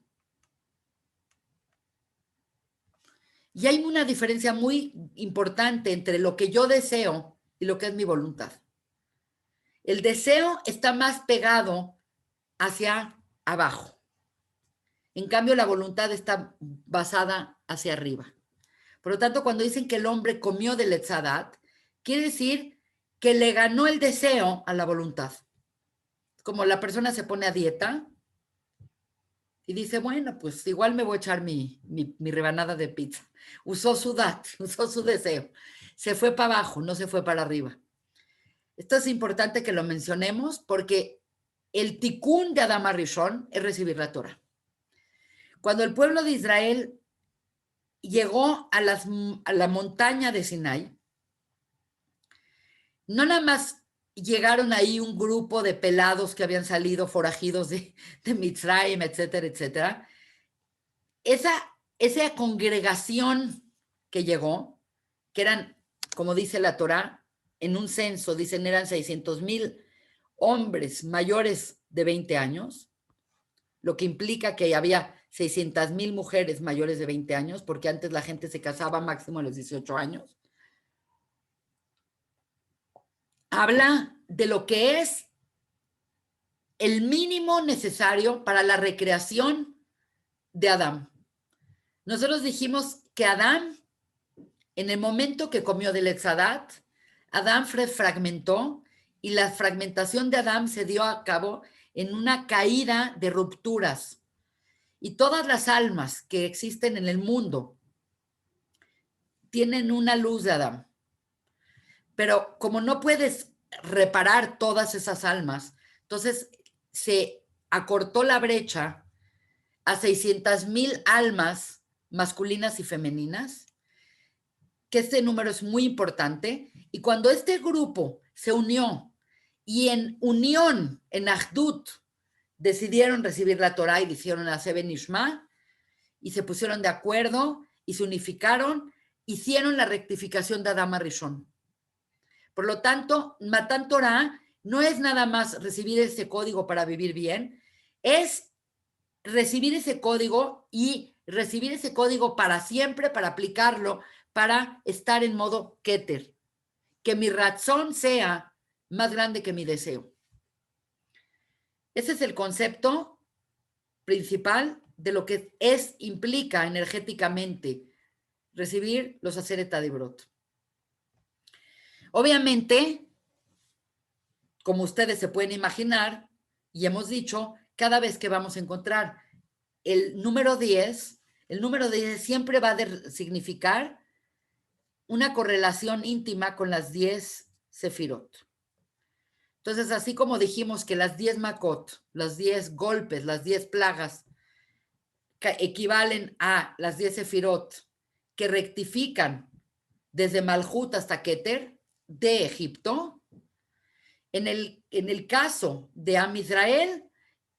Y hay una diferencia muy importante entre lo que yo deseo y lo que es mi voluntad. El deseo está más pegado hacia abajo. En cambio, la voluntad está basada hacia arriba. Por lo tanto, cuando dicen que el hombre comió del Etz Hadat, quiere decir que le ganó el deseo a la voluntad. Como la persona se pone a dieta y dice, bueno, pues igual me voy a echar mi rebanada de pizza. Usó su dat, usó su deseo. Se fue para abajo, no se fue para arriba. Esto es importante que lo mencionemos porque el tikkun de Adam HaRishon es recibir la Torah. Cuando el pueblo de Israel llegó a la montaña de Sinai, no nada más llegaron ahí un grupo de pelados que habían salido forajidos de Mitzrayim, etcétera, etcétera. Esa congregación que llegó, que eran, como dice la Torá, en un censo, dicen eran 600,000 hombres mayores de 20 años, lo que implica que había 600,000 mujeres mayores de 20 años, porque antes la gente se casaba máximo a los 18 años. Habla de lo que es el mínimo necesario para la recreación de Adán. Nosotros dijimos que Adán, en el momento que comió del Etz Hadat, Adán fragmentó y la fragmentación de Adán se dio a cabo en una caída de rupturas. Y todas las almas que existen en el mundo tienen una luz de Adán. Pero como no puedes reparar todas esas almas, entonces se acortó la brecha a 600,000 almas masculinas y femeninas, que este número es muy importante. Y cuando este grupo se unió y en unión, en Ahdut, decidieron recibir la Torah y hicieron la Seben Ishma y se pusieron de acuerdo y se unificaron, hicieron la rectificación de Adam HaRishon. Por lo tanto, Matan Torah no es nada más recibir ese código para vivir bien, es recibir ese código y recibir ese código para siempre, para aplicarlo, para estar en modo Keter. Que mi razón sea más grande que mi deseo. Ese es el concepto principal de lo que implica energéticamente recibir los Aseret Adibrot. Obviamente, como ustedes se pueden imaginar, y hemos dicho, cada vez que vamos a encontrar el número 10 siempre va a significar una correlación íntima con las 10 sefirot. Entonces, así como dijimos que las 10 makot, los 10 golpes, las 10 plagas, equivalen a las 10 sefirot que rectifican desde Malhut hasta Keter de Egipto, en el caso de Am Israel,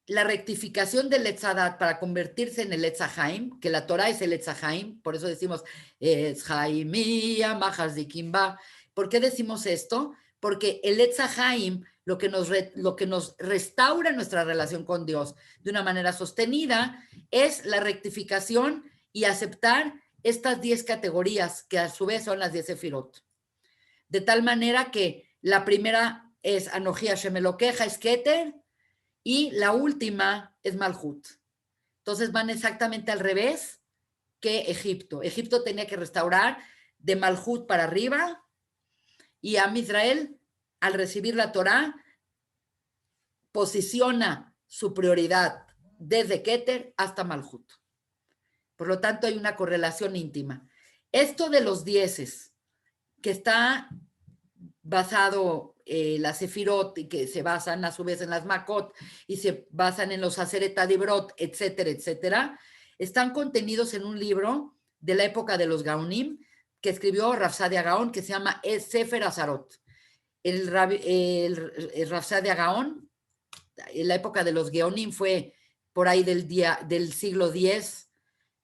la rectificación del Etz Hadat para convertirse en el Etz Haim, que la Torah es el Etz Haim, por eso decimos Etz Haimia, Mahazikimba. ¿Por qué decimos esto? Porque el Etz Haim lo que nos restaura nuestra relación con Dios de una manera sostenida es la rectificación y aceptar estas 10 categorías, que a su vez son las 10 sefirot. De tal manera que la primera es Anoji Hashem Elokeja, es Keter, y la última es Malhut. Entonces van exactamente al revés que Egipto. Egipto tenía que restaurar de Malhut para arriba, y Am Israel, al recibir la Torá, posiciona su prioridad desde Keter hasta Malhut. Por lo tanto, hay una correlación íntima. Esto de los 10, que está basado las Sefirot, y que se basan a su vez en las Makot, y se basan en los Aseret Adibrot, etcétera, etcétera, están contenidos en un libro de la época de los Gaonim, que escribió Rav Sadia Gaon, que se llama Sefer Azarot. El Rav Sadia Gaon, en la época de los Gaonim, fue por ahí del siglo X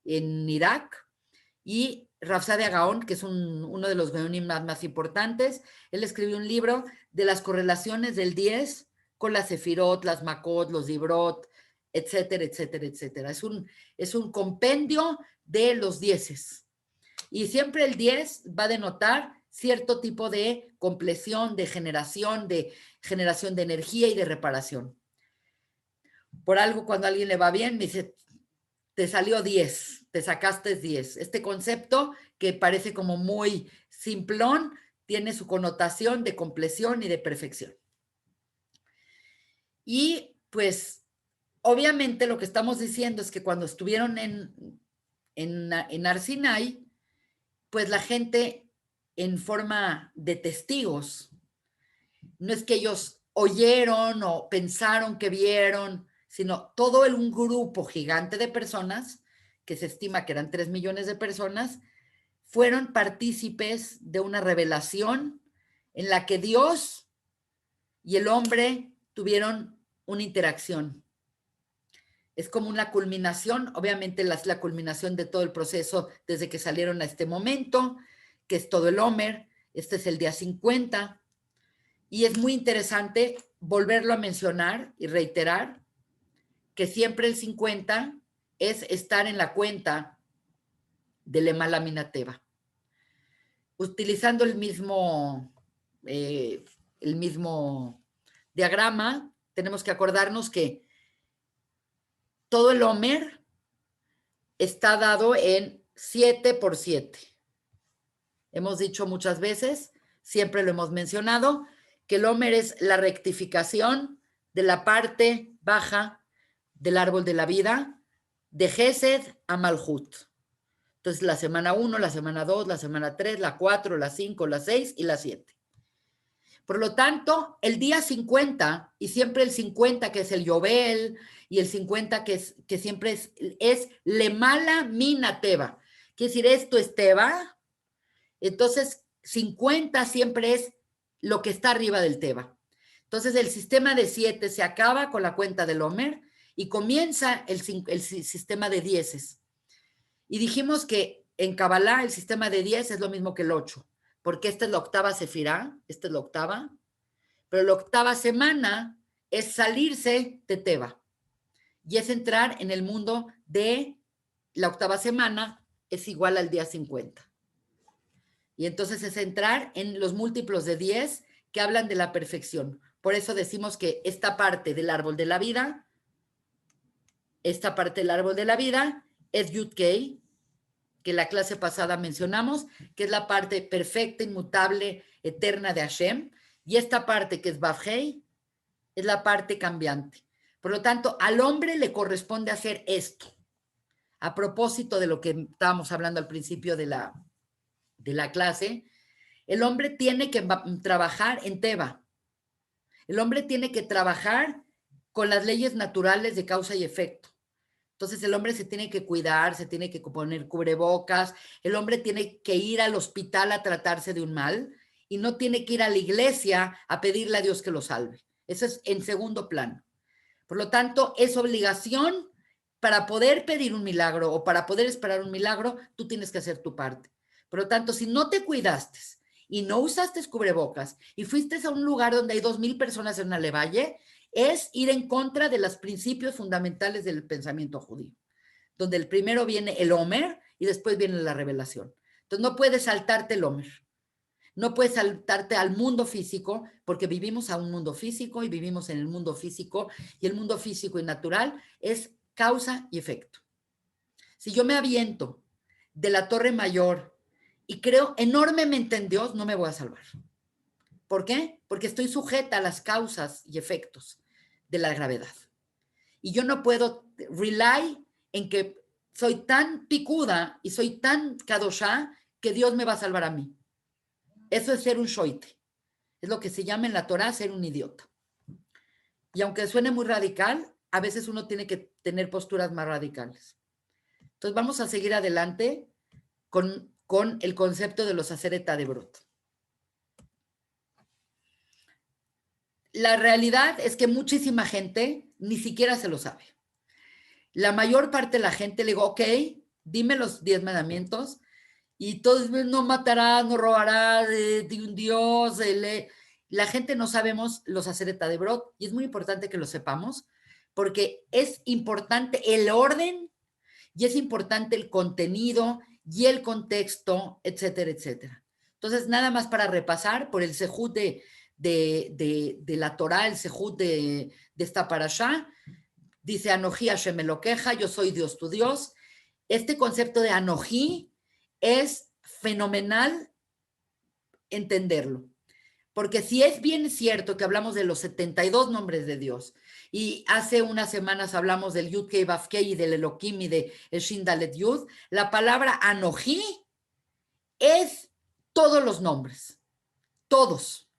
en Irak, y Rav Sadia Gaon, que es uno de los Gaonim más importantes, él escribió un libro de las correlaciones del 10 con las Sefirot, las Makot, los Dibrot, etcétera, etcétera, etcétera. Es un compendio de los 10. Y siempre el 10 va a denotar cierto tipo de compleción, de generación de energía y de reparación. Por algo, cuando a alguien le va bien, me dice, te salió 10, te sacaste 10. Este concepto, que parece como muy simplón, tiene su connotación de compleción y de perfección. Y pues, obviamente lo que estamos diciendo es que cuando estuvieron en Har Sinai, pues la gente, en forma de testigos, no es que ellos oyeron o pensaron que vieron, sino todo un grupo gigante de personas, que se estima que eran 3 millones de personas, fueron partícipes de una revelación en la que Dios y el hombre tuvieron una interacción. Es como una culminación, obviamente es la culminación de todo el proceso desde que salieron a este momento, que es todo el Omer. Este es el día 50, y es muy interesante volverlo a mencionar y reiterar que siempre el 50 es estar en la cuenta de Lemala Minateva. Utilizando el mismo diagrama, tenemos que acordarnos que todo el Omer está dado en 7 por 7. Hemos dicho muchas veces, siempre lo hemos mencionado, que el Omer es la rectificación de la parte baja del árbol de la vida, de Gesed a Malhut. Entonces, la semana 1, la semana 2, la semana 3, la 4, la 5, la 6 y la 7. Por lo tanto, el día 50, y siempre el 50 que es el Yobel, y el 50 que siempre es Lemala Minateva. Quiere decir, esto es Teva. Entonces, 50 siempre es lo que está arriba del Teva. Entonces, el sistema de 7 se acaba con la cuenta del Omer y comienza el sistema de 10. Y dijimos que en Kabbalah el sistema de 10 es lo mismo que el 8, porque esta es la octava sefirá, esta es la octava, pero la octava semana es salirse de Teva y es entrar en el mundo de la octava semana, es igual al día 50. Y entonces es entrar en los múltiplos de 10 que hablan de la perfección. Por eso decimos que esta parte del árbol de la vida, es Yud-Kei, que la clase pasada mencionamos, que es la parte perfecta, inmutable, eterna de Hashem, y esta parte que es Vav-Hei, es la parte cambiante. Por lo tanto, al hombre le corresponde hacer esto. A propósito de lo que estábamos hablando al principio de la clase, el hombre tiene que trabajar en Teva. El hombre tiene que trabajar con las leyes naturales de causa y efecto. Entonces el hombre se tiene que cuidar, se tiene que poner cubrebocas, el hombre tiene que ir al hospital a tratarse de un mal y no tiene que ir a la iglesia a pedirle a Dios que lo salve. Eso es en segundo plano. Por lo tanto, es obligación para poder pedir un milagro o para poder esperar un milagro, tú tienes que hacer tu parte. Por lo tanto, si no te cuidaste y no usaste cubrebocas y fuiste a un lugar donde hay 2,000 personas en una levalle, es ir en contra de los principios fundamentales del pensamiento judío, donde el primero viene el Omer y después viene la revelación. Entonces no puedes saltarte el Omer. No puedes saltarte al mundo físico, porque vivimos a un mundo físico y vivimos en el mundo físico, y el mundo físico y natural es causa y efecto. Si yo me aviento de la Torre Mayor y creo enormemente en Dios, no me voy a salvar. ¿Por qué? Porque estoy sujeta a las causas y efectos de la gravedad. Y yo no puedo rely en que soy tan picuda y soy tan kadoshá que Dios me va a salvar a mí. Eso es ser un shoite. Es lo que se llama en la Torá ser un idiota. Y aunque suene muy radical, a veces uno tiene que tener posturas más radicales. Entonces vamos a seguir adelante con el concepto de los Aseret Debrot. La realidad es que muchísima gente ni siquiera se lo sabe. La mayor parte de la gente le digo, ok, dime los 10 mandamientos, y todos, no matarás, no robarás, de un Dios. La gente no sabemos los Aseret Debrot, y es muy importante que lo sepamos, porque es importante el orden, y es importante el contenido, y el contexto, etcétera, etcétera. Entonces, nada más para repasar, por el sejut de la Torá, el sejut de esta parashá, dice Anojí Hashem Elokeja, yo soy Dios tu Dios. Este concepto de Anojí es fenomenal entenderlo, porque si es bien cierto que hablamos de los 72 nombres de Dios, y hace unas semanas hablamos del Yud Kei Vav Kei y del Elohim y de el Shin Dalet Yud, la palabra Anojí es todos los nombres, todos.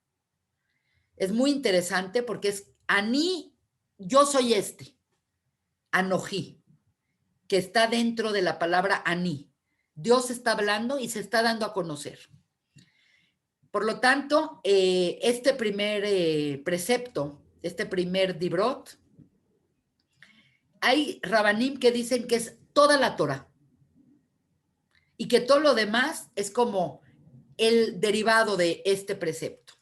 Es muy interesante porque es Ani, yo soy este, Anojí, que está dentro de la palabra Ani. Dios está hablando y se está dando a conocer. Por lo tanto, este primer precepto, este primer dibrot, hay rabanim que dicen que es toda la Torah y que todo lo demás es como el derivado de este precepto.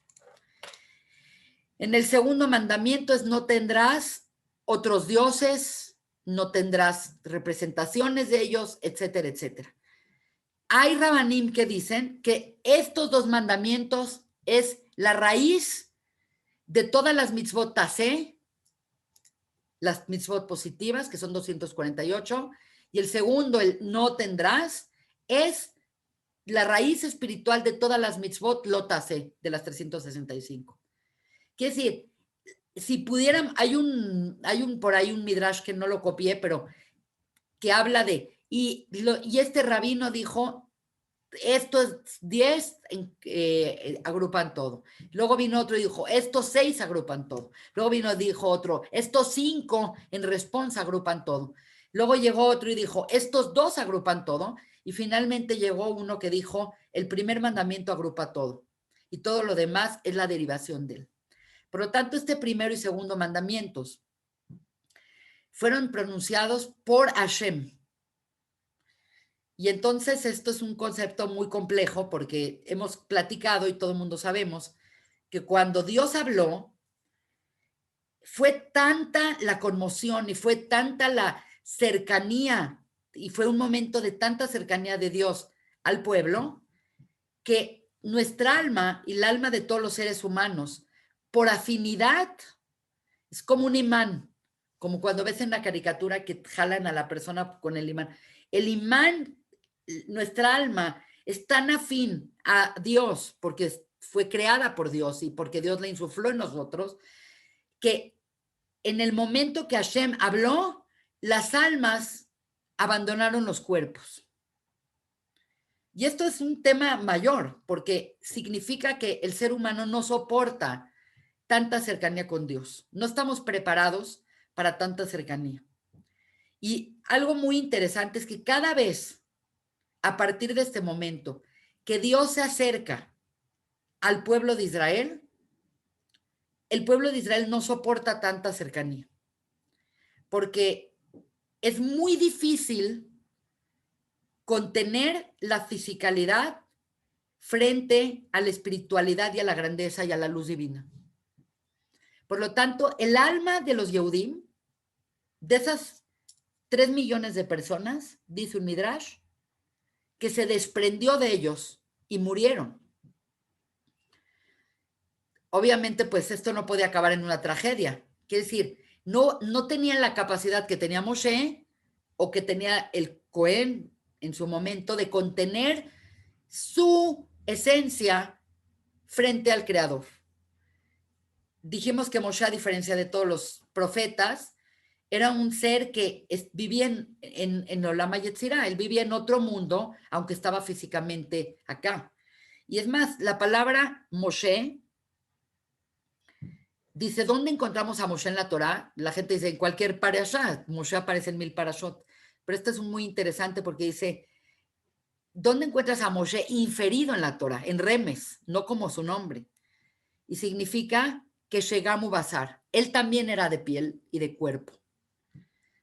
En el segundo mandamiento es no tendrás otros dioses, no tendrás representaciones de ellos, etcétera, etcétera. Hay rabanim que dicen que estos 2 mandamientos es la raíz de todas las mitzvot tasé, las mitzvot positivas, que son 248, y el segundo, el no tendrás, es la raíz espiritual de todas las mitzvot lo tasé, de las 365. Quiere decir, si pudieran, hay por ahí un midrash que no lo copié, pero que habla de, y este rabino dijo, estos 10 agrupan todo. Luego vino otro y dijo, estos 6 agrupan todo. Luego dijo otro, estos 5 en responsa agrupan todo. Luego llegó otro y dijo, estos 2 agrupan todo. Y finalmente llegó uno que dijo, el primer mandamiento agrupa todo. Y todo lo demás es la derivación de él. Por lo tanto, este primero y segundo mandamientos fueron pronunciados por Hashem. Y entonces esto es un concepto muy complejo porque hemos platicado y todo el mundo sabemos que cuando Dios habló, fue tanta la conmoción y fue tanta la cercanía y fue un momento de tanta cercanía de Dios al pueblo que nuestra alma y el alma de todos los seres humanos, por afinidad, es como un imán, como cuando ves en la caricatura que jalan a la persona con el imán. El imán, nuestra alma es tan afín a Dios porque fue creada por Dios y porque Dios la insufló en nosotros, que en el momento que Hashem habló, las almas abandonaron los cuerpos. Y esto es un tema mayor porque significa que el ser humano no soporta tanta cercanía con Dios. No estamos preparados para tanta cercanía. Y algo muy interesante es que cada vez, a partir de este momento, que Dios se acerca al pueblo de Israel, el pueblo de Israel no soporta tanta cercanía. porque es muy difícil contener la fisicalidad frente a la espiritualidad y a la grandeza y a la luz divina. Por lo tanto, el alma de los Yehudim, de esas 3 millones de personas, dice un Midrash, que se desprendió de ellos y murieron. Obviamente, pues esto no podía acabar en una tragedia. Quiere decir, no tenían la capacidad que tenía Moshe o que tenía el Cohen en su momento de contener su esencia frente al Creador. Dijimos que Moshe, a diferencia de todos los profetas, era un ser que vivía en Olam Yetzirah, él vivía en otro mundo, aunque estaba físicamente acá. Y es más, la palabra Moshe dice, ¿dónde encontramos a Moshe en la Torá? La gente dice, en cualquier parashá, Moshe aparece en 1000 parashot. Pero esto es muy interesante porque dice, ¿dónde encuentras a Moshe inferido en la Torá? En remes, no como su nombre. Y significa que Shegamu Basar, él también era de piel y de cuerpo.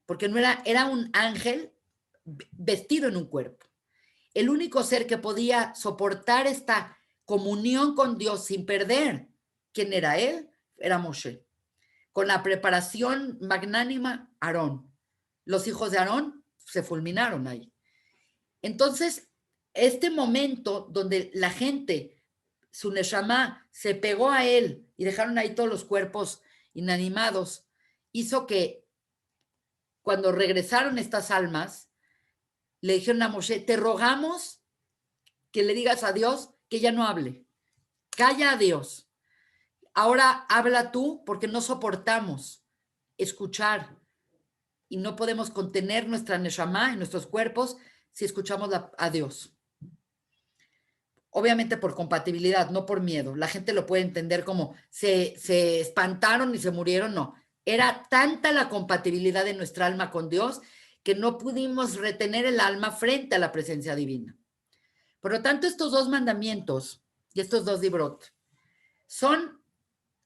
Porque no era un ángel vestido en un cuerpo. El único ser que podía soportar esta comunión con Dios sin perder quién era él, era Moshe. Con la preparación magnánima, Aarón. Los hijos de Aarón se fulminaron ahí. Entonces, este momento donde la gente, su neshama, se pegó a él y dejaron ahí todos los cuerpos inanimados, hizo que cuando regresaron estas almas, le dijeron a Moshe, te rogamos que le digas a Dios que ya no hable. Calla a Dios. Ahora habla tú porque no soportamos escuchar y no podemos contener nuestra neshama en nuestros cuerpos si escuchamos a Dios. Obviamente por compatibilidad, no por miedo. La gente lo puede entender como se espantaron y se murieron, no. Era tanta la compatibilidad de nuestra alma con Dios que no pudimos retener el alma frente a la presencia divina. Por lo tanto, estos 2 mandamientos y estos 2 dibrot son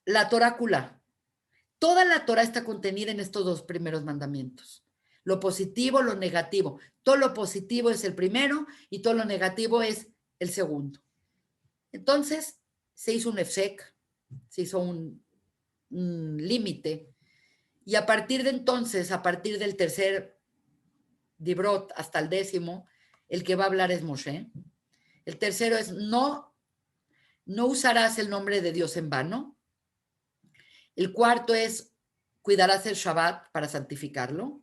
la torácula. Toda la Torah está contenida en estos 2 primeros mandamientos. Lo positivo, lo negativo. Todo lo positivo es el primero y todo lo negativo es el segundo. Entonces, se hizo un efsek, se hizo un límite, y a partir de entonces, a partir del tercer dibrot hasta el 10º, el que va a hablar es Moshe. El tercero es no usarás el nombre de Dios en vano. El cuarto es cuidarás el Shabbat para santificarlo.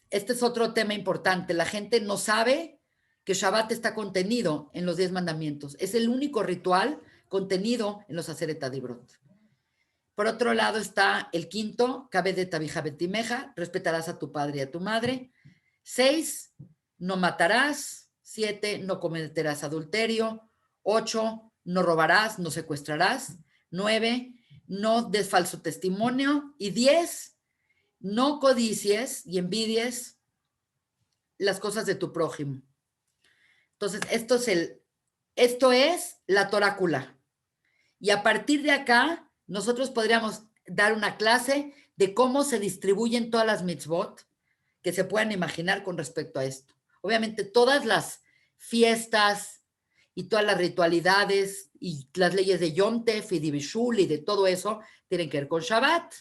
Este es otro tema importante. La gente no sabe que Shabbat está contenido en los 10 mandamientos. Es el único ritual contenido en los Aseret Dibrot. Por otro lado está el quinto, Kabed Abija Betimeja, respetarás a tu padre y a tu madre. 6, no matarás. 7, no cometerás adulterio. 8, no robarás, no secuestrarás. 9, no des falso testimonio. Y 10, no codicies y envidies las cosas de tu prójimo. Entonces, esto es la torácula. Y a partir de acá, nosotros podríamos dar una clase de cómo se distribuyen todas las mitzvot que se puedan imaginar con respecto a esto. Obviamente, todas las fiestas y todas las ritualidades y las leyes de Yom Tov y de Bishul y de todo eso tienen que ver con Shabbat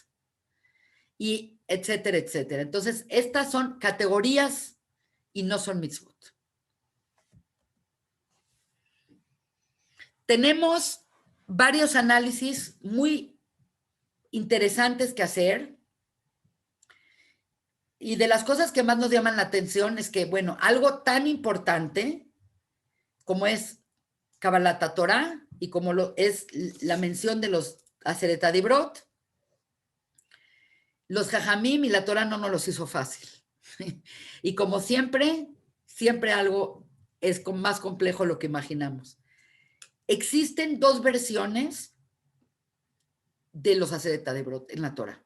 y etcétera, etcétera. Entonces, estas son categorías y no son mitzvot. Tenemos varios análisis muy interesantes que hacer. Y de las cosas que más nos llaman la atención es que, bueno, algo tan importante como es Kabbalat Torah y como es la mención de los Aseret Dibrot, los Jajamim y la Torah no nos los hizo fácil. Y como siempre algo es más complejo de lo que imaginamos. Existen 2 versiones de los Aseret Dibrot en la Torah.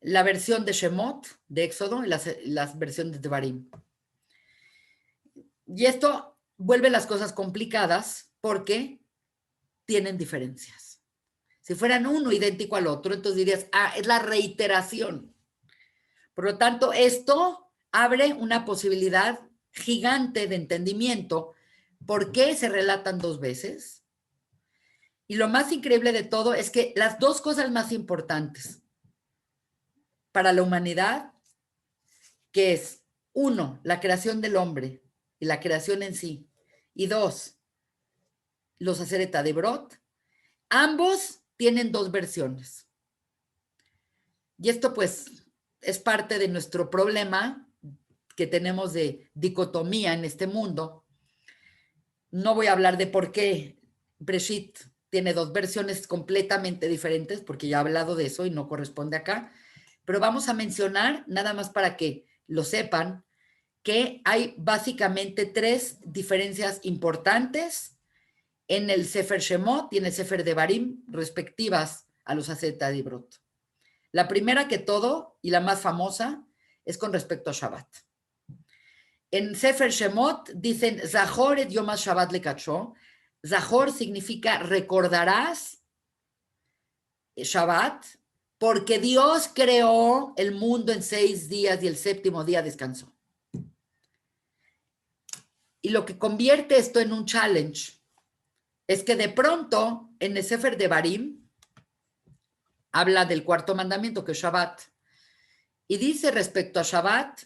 La versión de Shemot, de Éxodo, y las versiones de Devarim. Y esto vuelve las cosas complicadas porque tienen diferencias. Si fueran uno idéntico al otro, entonces dirías, es la reiteración. Por lo tanto, esto abre una posibilidad gigante de entendimiento. ¿Por qué se relatan 2 veces? Y lo más increíble de todo es que las 2 cosas más importantes para la humanidad, que es, 1, la creación del hombre y la creación en sí, y 2, los Aseret Adibrot, ambos tienen 2 versiones. Y esto pues es parte de nuestro problema que tenemos de dicotomía en este mundo. No voy a hablar de por qué Breshit tiene 2 versiones completamente diferentes, porque ya he hablado de eso y no corresponde acá, pero vamos a mencionar, nada más para que lo sepan, que hay básicamente 3 diferencias importantes en el Sefer Shemot y en el Sefer Devarim, respectivas a los Aseret Adibrot. La primera que todo, y la más famosa, es con respecto a Shabbat. En Sefer Shemot dicen, Zahor et Yom Shabbat lekadsho. Zahor significa recordarás Shabbat, porque Dios creó el mundo en 6 días y el 7º día descansó. Y lo que convierte esto en un challenge es que de pronto en el Sefer Devarim habla del 4º mandamiento, que es Shabbat, y dice respecto a Shabbat,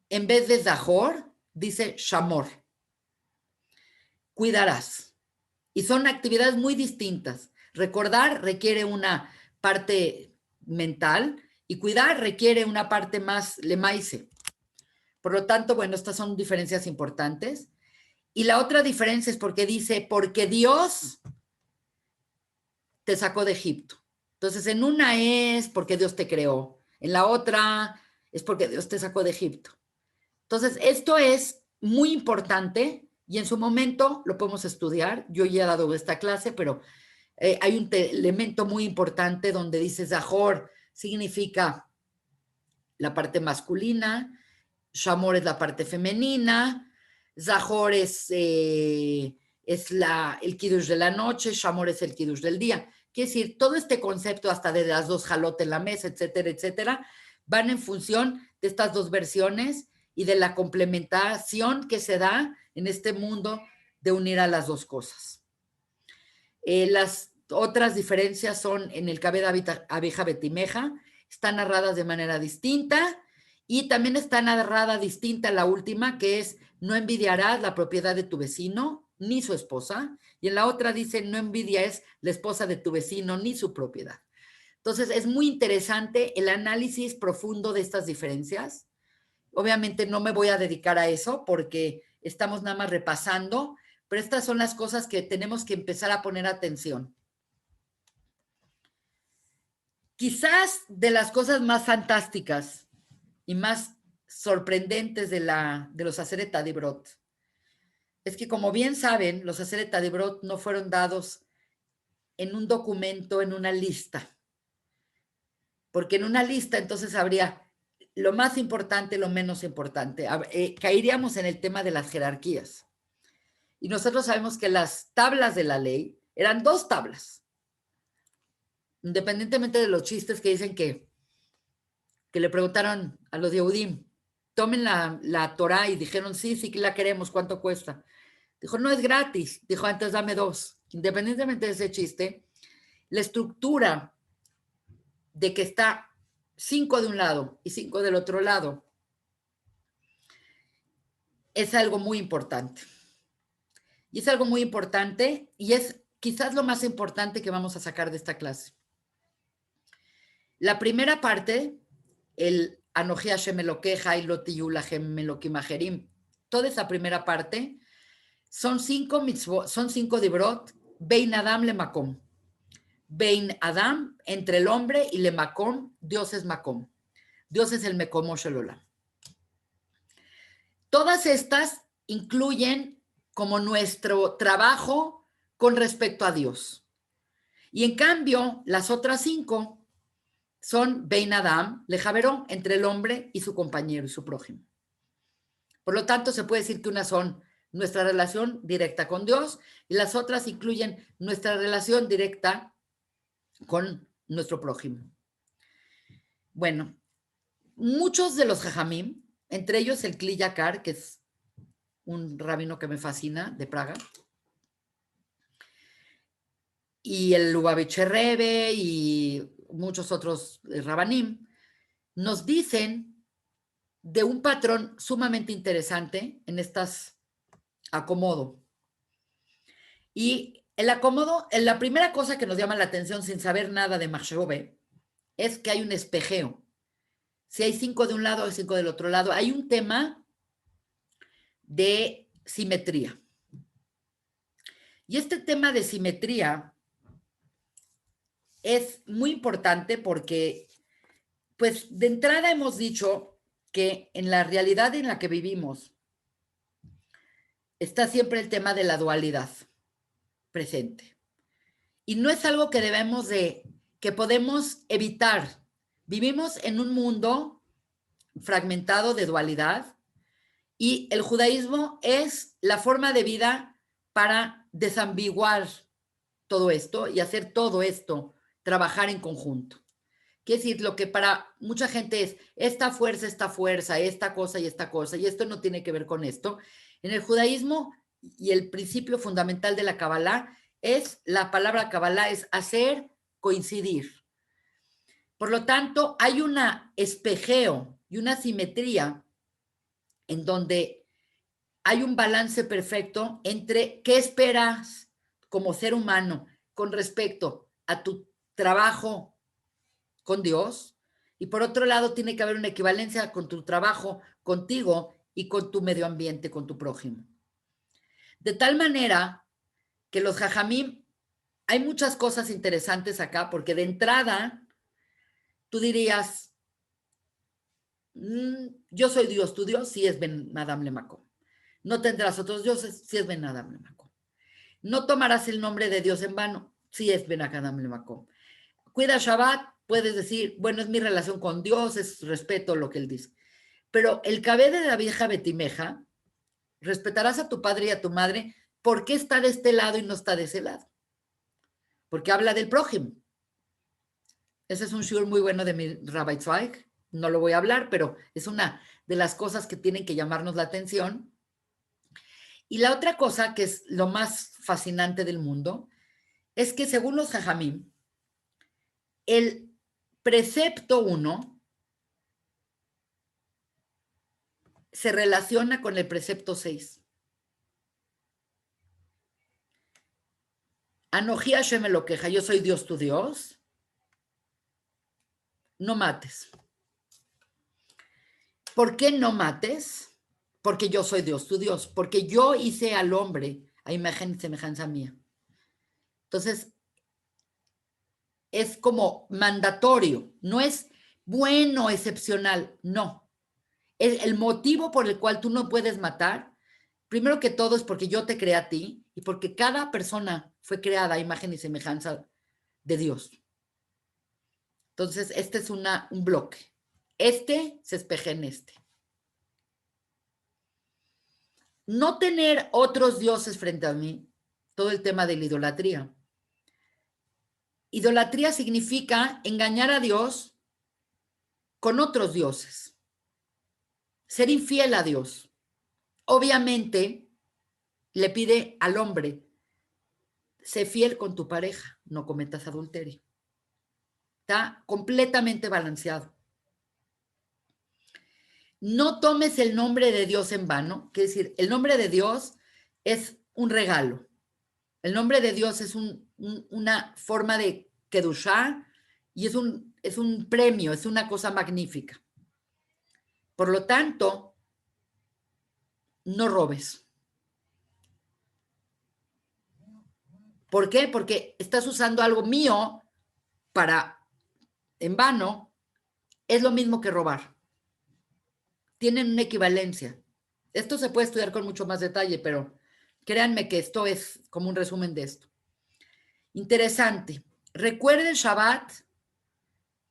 en vez de Zahor, dice Shamor. Cuidarás. Y son actividades muy distintas. Recordar requiere una parte mental y cuidar requiere una parte más lemaise. Por lo tanto, bueno, estas son diferencias importantes. Y la otra diferencia es porque dice, porque Dios te sacó de Egipto. Entonces, en una es porque Dios te creó, en la otra es porque Dios te sacó de Egipto. Entonces, esto es muy importante y en su momento lo podemos estudiar. Yo ya he dado esta clase, pero hay un elemento muy importante donde dice Zahor significa la parte masculina, Shamor es la parte femenina, Zahor es el Kiddush de la noche, Shamor es el Kiddush del día. Quiere decir, todo este concepto hasta de las 2 jalot en la mesa, etcétera, etcétera, van en función de estas 2 versiones y de la complementación que se da en este mundo de unir a las 2 cosas. Las otras diferencias son en el Kabed Abeja Betimeja, están narradas de manera distinta y también está narrada distinta la última, que es no envidiarás la propiedad de tu vecino ni su esposa, y en la otra dice no envidies la esposa de tu vecino ni su propiedad. Entonces es muy interesante el análisis profundo de estas diferencias. Obviamente no me voy a dedicar a eso porque estamos nada más repasando, pero estas son las cosas que tenemos que empezar a poner atención. Quizás de las cosas más fantásticas y más sorprendentes de los Aseret Adibrot es que, como bien saben, los Aseret Adibrot no fueron dados en un documento, en una lista, porque en una lista entonces habría lo más importante, lo menos importante. Caeríamos en el tema de las jerarquías. Y nosotros sabemos que las tablas de la ley eran 2 tablas. Independientemente de los chistes que dicen que le preguntaron a los Yehudim, tomen la Torah, y dijeron, sí, sí que la queremos, ¿cuánto cuesta? Dijo, no es gratis. Dijo, antes dame 2. Independientemente de ese chiste, la estructura de que está 5 de un lado y 5 del otro lado es algo muy importante. Y es algo muy importante y es quizás lo más importante que vamos a sacar de esta clase. La primera parte, el Anoji Hashem Elokeja y Lo Tiyu Lahem Elokim Ajerim, toda esa primera parte son 5 mitzvot, son 5 dibrot, Bein Adam le Makom. Bein Adam, entre el hombre, y le Makom, Dios es Makom. Dios es el Mekomo Shelolam. Todas estas incluyen como nuestro trabajo con respecto a Dios. Y en cambio, las otras 5 son Bein Adam, Lejaveró, entre el hombre y su compañero y su prójimo. Por lo tanto, se puede decir que unas son nuestra relación directa con Dios y las otras incluyen nuestra relación directa con nuestro prójimo. Bueno, muchos de los jajamim, entre ellos el Kli Yakar, que es un rabino que me fascina, de Praga, y el Lubavitcher Rebbe y muchos otros rabanim, nos dicen de un patrón sumamente interesante en estas acomodo. Y el acomodo, la primera cosa que nos llama la atención sin saber nada de Machshove es que hay un espejeo. Si hay 5 de un lado, hay 5 del otro lado. Hay un tema de simetría. Y este tema de simetría es muy importante porque, pues, de entrada hemos dicho que en la realidad en la que vivimos está siempre el tema de la dualidad presente. Y no es algo que debemos que podemos evitar. Vivimos en un mundo fragmentado de dualidad y el judaísmo es la forma de vida para desambiguar todo esto y hacer todo esto, trabajar en conjunto. Quiere decir, lo que para mucha gente es esta fuerza, esta cosa, y esto no tiene que ver con esto. En el judaísmo y el principio fundamental de la Kabbalah es, la palabra Kabbalah es hacer coincidir. Por lo tanto, hay un espejeo y una simetría en donde hay un balance perfecto entre qué esperas como ser humano con respecto a tu trabajo con Dios, y por otro lado tiene que haber una equivalencia con tu trabajo contigo y con tu medio ambiente, con tu prójimo. De tal manera que los jajamim, hay muchas cosas interesantes acá, porque de entrada tú dirías, yo soy Dios, tu Dios, sí es Ben Adam Lemacom. No tendrás otros dioses, sí es Ben Adam Lemacom. No tomarás el nombre de Dios en vano, sí es Ben Adam Lemacom. Cuida Shabbat, puedes decir, bueno, es mi relación con Dios, es respeto lo que él dice. Pero el cabé de la vieja Betimeja, respetarás a tu padre y a tu madre, ¿por qué está de este lado y no está de ese lado? Porque habla del prójimo. Ese es un shiur muy bueno de mi Rabbi Zweig, no lo voy a hablar, pero es una de las cosas que tienen que llamarnos la atención. Y la otra cosa, que es lo más fascinante del mundo, es que según los jajamim, el precepto 1 se relaciona con el precepto 6. Anoji Hashem me lo queja, yo soy Dios tu Dios. No mates. ¿Por qué no mates? Porque yo soy Dios tu Dios, porque yo hice al hombre a imagen y semejanza mía. Entonces, es como mandatorio, no es bueno, excepcional, no. El motivo por el cual tú no puedes matar, primero que todo es porque yo te creé a ti y porque cada persona fue creada a imagen y semejanza de Dios. Entonces, este es un bloque. Este se espeja en este. No tener otros dioses frente a mí, todo el tema de la idolatría. Idolatría significa engañar a Dios con otros dioses. Ser infiel a Dios. Obviamente, le pide al hombre, sé fiel con tu pareja, no cometas adulterio. Está completamente balanceado. No tomes el nombre de Dios en vano, quiere decir, el nombre de Dios es un regalo. El nombre de Dios es una forma de kedushá y es un premio, es una cosa magnífica. Por lo tanto, no robes. ¿Por qué? Porque estás usando algo mío en vano, es lo mismo que robar. Tienen una equivalencia. Esto se puede estudiar con mucho más detalle, pero créanme que esto es como un resumen de esto. Interesante. Recuerde el Shabbat,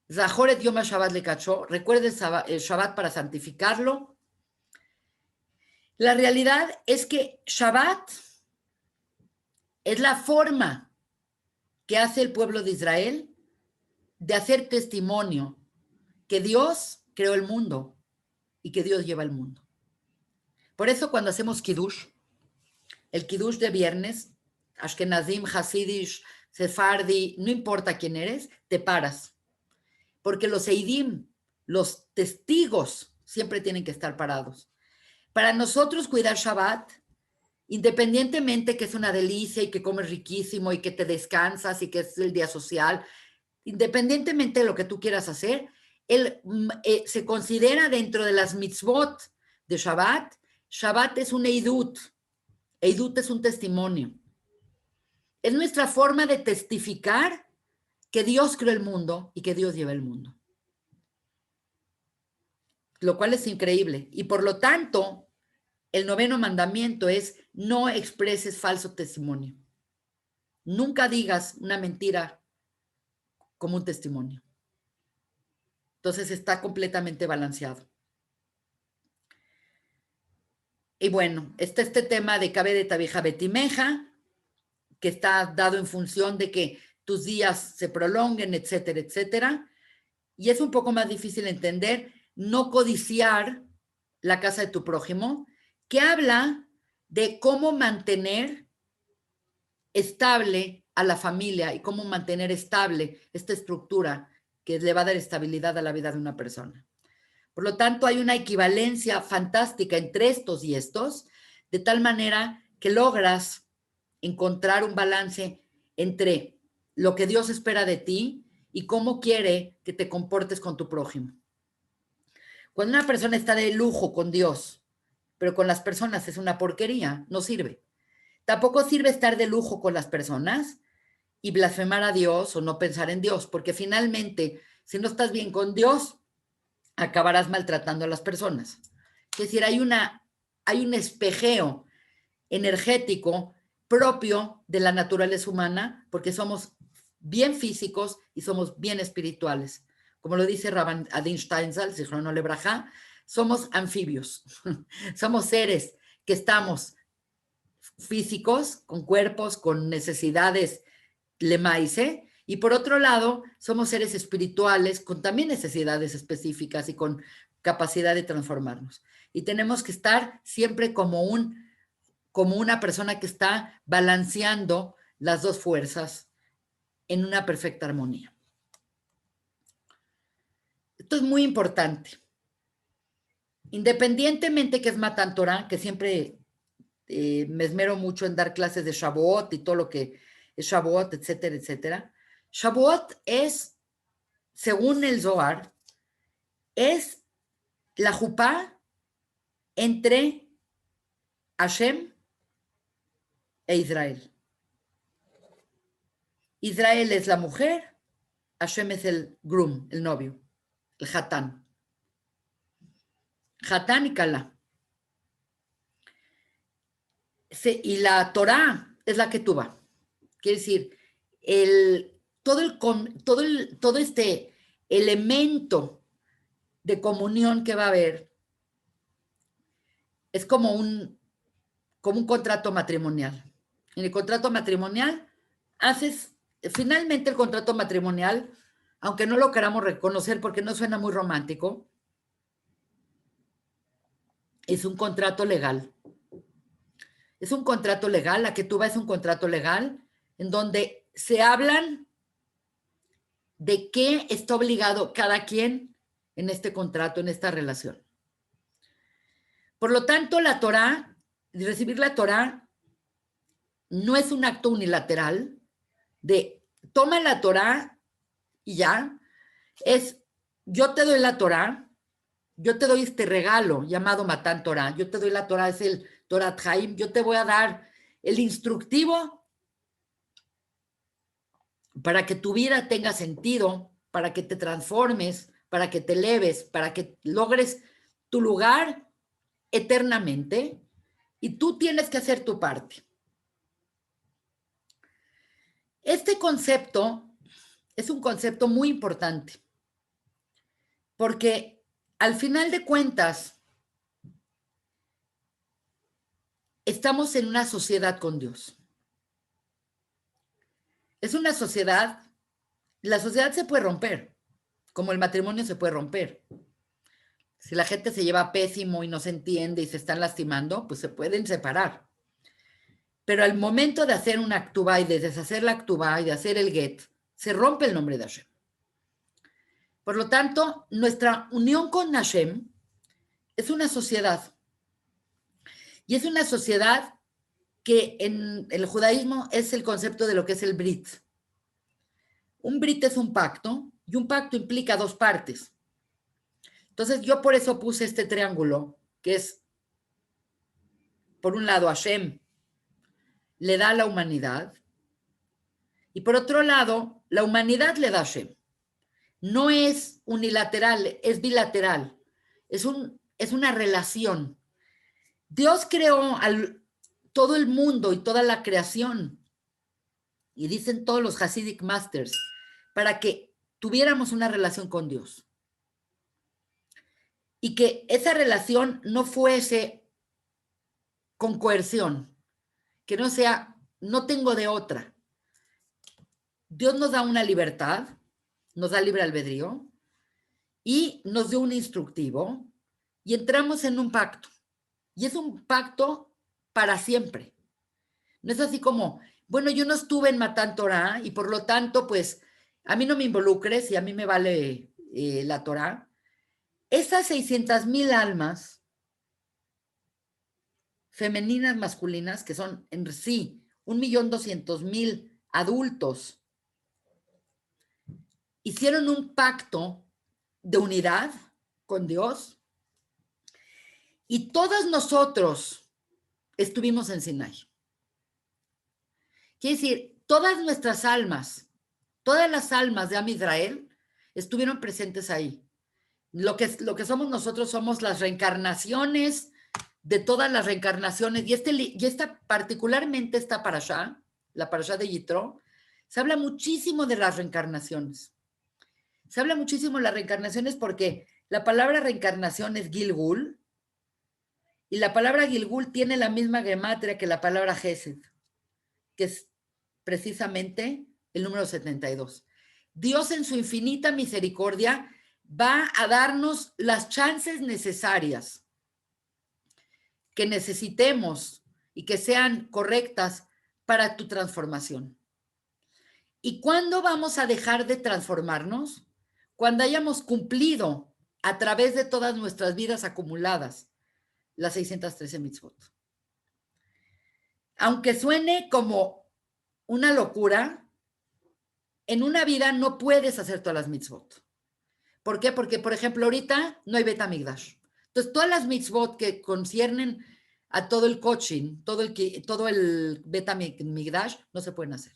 Zahoret Yom HaShabbat Lekachó, recuerde el Shabbat para santificarlo. La realidad es que Shabbat es la forma que hace el pueblo de Israel de hacer testimonio que Dios creó el mundo y que Dios lleva el mundo. Por eso cuando hacemos Kiddush, el Kiddush de viernes, Ashkenazim, Hasidish, Sefardi, no importa quién eres, te paras. Porque los Eidim, los testigos, siempre tienen que estar parados. Para nosotros cuidar Shabbat, independientemente que es una delicia y que comes riquísimo y que te descansas y que es el día social, independientemente de lo que tú quieras hacer, se considera dentro de las mitzvot de Shabbat. Shabbat es un eidut. Eidut es un testimonio. Es nuestra forma de testificar que Dios creó el mundo y que Dios lleva el mundo. Lo cual es increíble. Y por lo tanto, el 9º mandamiento es no expreses falso testimonio. Nunca digas una mentira como un testimonio. Entonces está completamente balanceado. Y bueno, está este tema de Cabe de Tabija Betimeja, que está dado en función de que tus días se prolonguen, etcétera, etcétera. Y es un poco más difícil entender no codiciar la casa de tu prójimo, que habla de cómo mantener estable a la familia y cómo mantener estable esta estructura que le va a dar estabilidad a la vida de una persona. Por lo tanto, hay una equivalencia fantástica entre estos y estos, de tal manera que logras encontrar un balance entre lo que Dios espera de ti y cómo quiere que te comportes con tu prójimo. Cuando una persona está de lujo con Dios, pero con las personas es una porquería, no sirve. Tampoco sirve estar de lujo con las personas y blasfemar a Dios o no pensar en Dios, porque finalmente, si no estás bien con Dios, acabarás maltratando a las personas. Es decir, hay un espejeo energético propio de la naturaleza humana, porque somos bien físicos y somos bien espirituales. Como lo dice Rabban Adin Steinsaltz, Zichrono Lebraja, somos anfibios, somos seres que estamos físicos, con cuerpos, con necesidades lemaice, y por otro lado, somos seres espirituales con también necesidades específicas y con capacidad de transformarnos. Y tenemos que estar siempre como una persona que está balanceando las dos fuerzas en una perfecta armonía. Esto es muy importante. Independientemente que es Matan Torah, que siempre me esmero mucho en dar clases de Shavuot y todo lo que es Shavuot, etcétera, etcétera. Shavuot es, según el Zohar, es la jupá entre Hashem e Israel. Israel es la mujer, Hashem es el groom, el novio, el hatán. Hatán y Kalá. Y la Torá es la ketubá. Quiere decir, todo este elemento de comunión que va a haber es como un contrato matrimonial. En el contrato matrimonial finalmente el contrato matrimonial, aunque no lo queramos reconocer porque no suena muy romántico, es un contrato legal. Es un contrato legal, la ketubá es un contrato legal en donde se hablan de qué está obligado cada quien en este contrato, en esta relación. Por lo tanto, la Torá, recibir la Torá, no es un acto unilateral de toma la Torá y ya. Es, yo te doy la Torá, yo te doy este regalo llamado Matan Torá, yo te doy la Torá, es el Torat Haim, yo te voy a dar el instructivo para que tu vida tenga sentido, para que te transformes, para que te eleves, para que logres tu lugar eternamente, y tú tienes que hacer tu parte. Este concepto es un concepto muy importante, porque al final de cuentas estamos en una sociedad con Dios. Es una sociedad, la sociedad se puede romper, como el matrimonio se puede romper. Si la gente se lleva pésimo y no se entiende y se están lastimando, pues se pueden separar. Pero al momento de hacer una actuba y de deshacer la actuba y de hacer el get, se rompe el nombre de Hashem. Por lo tanto, nuestra unión con Hashem es una sociedad. Y es una sociedad que en el judaísmo es el concepto de lo que es el brit. Un brit es un pacto y un pacto implica dos partes. Entonces yo por eso puse este triángulo, que es, por un lado, Hashem le da a la humanidad y por otro lado, la humanidad le da a Hashem. No es unilateral, es bilateral. Es una relación. Dios creó todo el mundo y toda la creación, y dicen todos los Hasidic Masters, para que tuviéramos una relación con Dios. Y que esa relación no fuese con coerción, que no sea, no tengo de otra. Dios nos da una libertad, nos da libre albedrío, y nos dio un instructivo, y entramos en un pacto. Y es un pacto para siempre. No es así como, bueno, yo no estuve en Matan Torah y por lo tanto, pues, a mí no me involucres y a mí me vale la Torah. Esas 600,000 almas femeninas, masculinas, que son en sí 1,200,000 adultos, hicieron un pacto de unidad con Dios y todos nosotros estuvimos en Sinai. Quiere decir, todas nuestras almas, todas las almas de Am Israel estuvieron presentes ahí. Lo que somos nosotros somos las reencarnaciones de todas las reencarnaciones. Y esta particularmente esta parashá, la parashá de Yitro, se habla muchísimo de las reencarnaciones. Se habla muchísimo de las reencarnaciones porque la palabra reencarnación es Gilgul y la palabra Gilgul tiene la misma gematria que la palabra Gesed, que es precisamente el número 72. Dios en su infinita misericordia va a darnos las chances necesarias que necesitemos y que sean correctas para tu transformación. ¿Y cuándo vamos a dejar de transformarnos? Cuando hayamos cumplido a través de todas nuestras vidas acumuladas las 613 mitzvot. Aunque suene como una locura, en una vida no puedes hacer todas las mitzvot. ¿Por qué? Porque, por ejemplo, ahorita no hay Bet Hamikdash. Entonces, todas las mitzvot que conciernen a todo el coaching, todo el Bet Hamikdash, no se pueden hacer.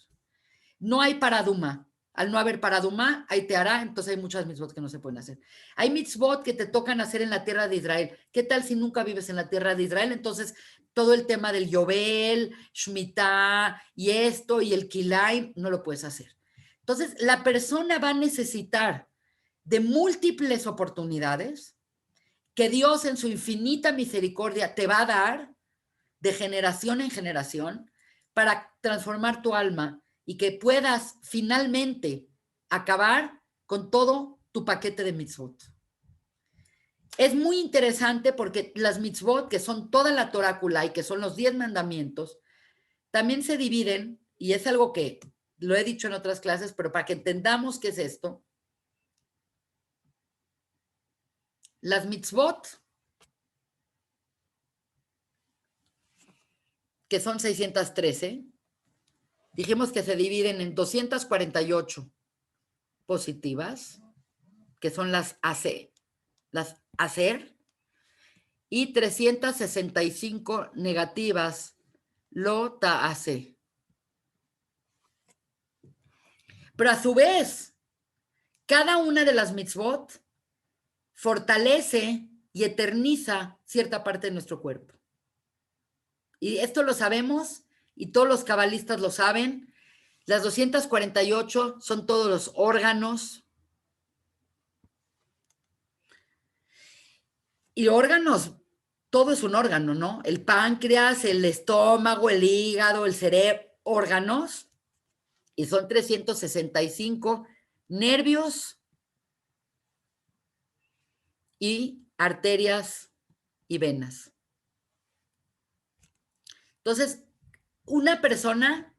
No hay paraduma. Al no haber paraduma, hay teará, entonces hay muchas mitzvot que no se pueden hacer. Hay mitzvot que te tocan hacer en la tierra de Israel. ¿Qué tal si nunca vives en la tierra de Israel? Entonces, todo el tema del Yobel, Shemitah y esto y el Kilayim, no lo puedes hacer. Entonces, la persona va a necesitar de múltiples oportunidades que Dios en su infinita misericordia te va a dar de generación en generación para transformar tu alma y que puedas finalmente acabar con todo tu paquete de mitzvot. Es muy interesante porque las mitzvot, que son toda la Torah Kulá y que son los 10 mandamientos, también se dividen, y es algo que lo he dicho en otras clases, pero para que entendamos qué es esto, las mitzvot, que son 613, dijimos que se dividen en 248 positivas, que son las hacer, y 365 negativas, lo ta'ase. Pero a su vez, cada una de las mitzvot fortalece y eterniza cierta parte de nuestro cuerpo. Y esto lo sabemos y todos los cabalistas lo saben. Las 248 son todos los órganos. Y órganos, todo es un órgano, ¿no? El páncreas, el estómago, el hígado, el cerebro, órganos. Y son 365 nervios y arterias y venas. Entonces, una persona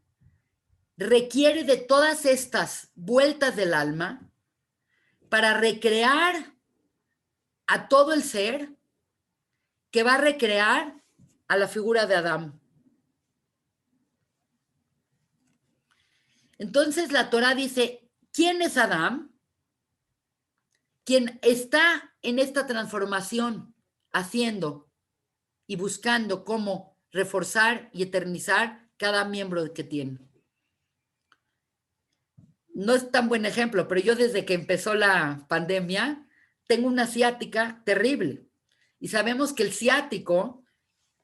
requiere de todas estas vueltas del alma para recrear a todo el ser, que va a recrear a la figura de Adán. Entonces la Torá dice, ¿quién es Adán? Quien está en esta transformación, haciendo y buscando cómo reforzar y eternizar cada miembro que tiene. No es tan buen ejemplo, pero yo desde que empezó la pandemia tengo una ciática terrible. Y sabemos que el ciático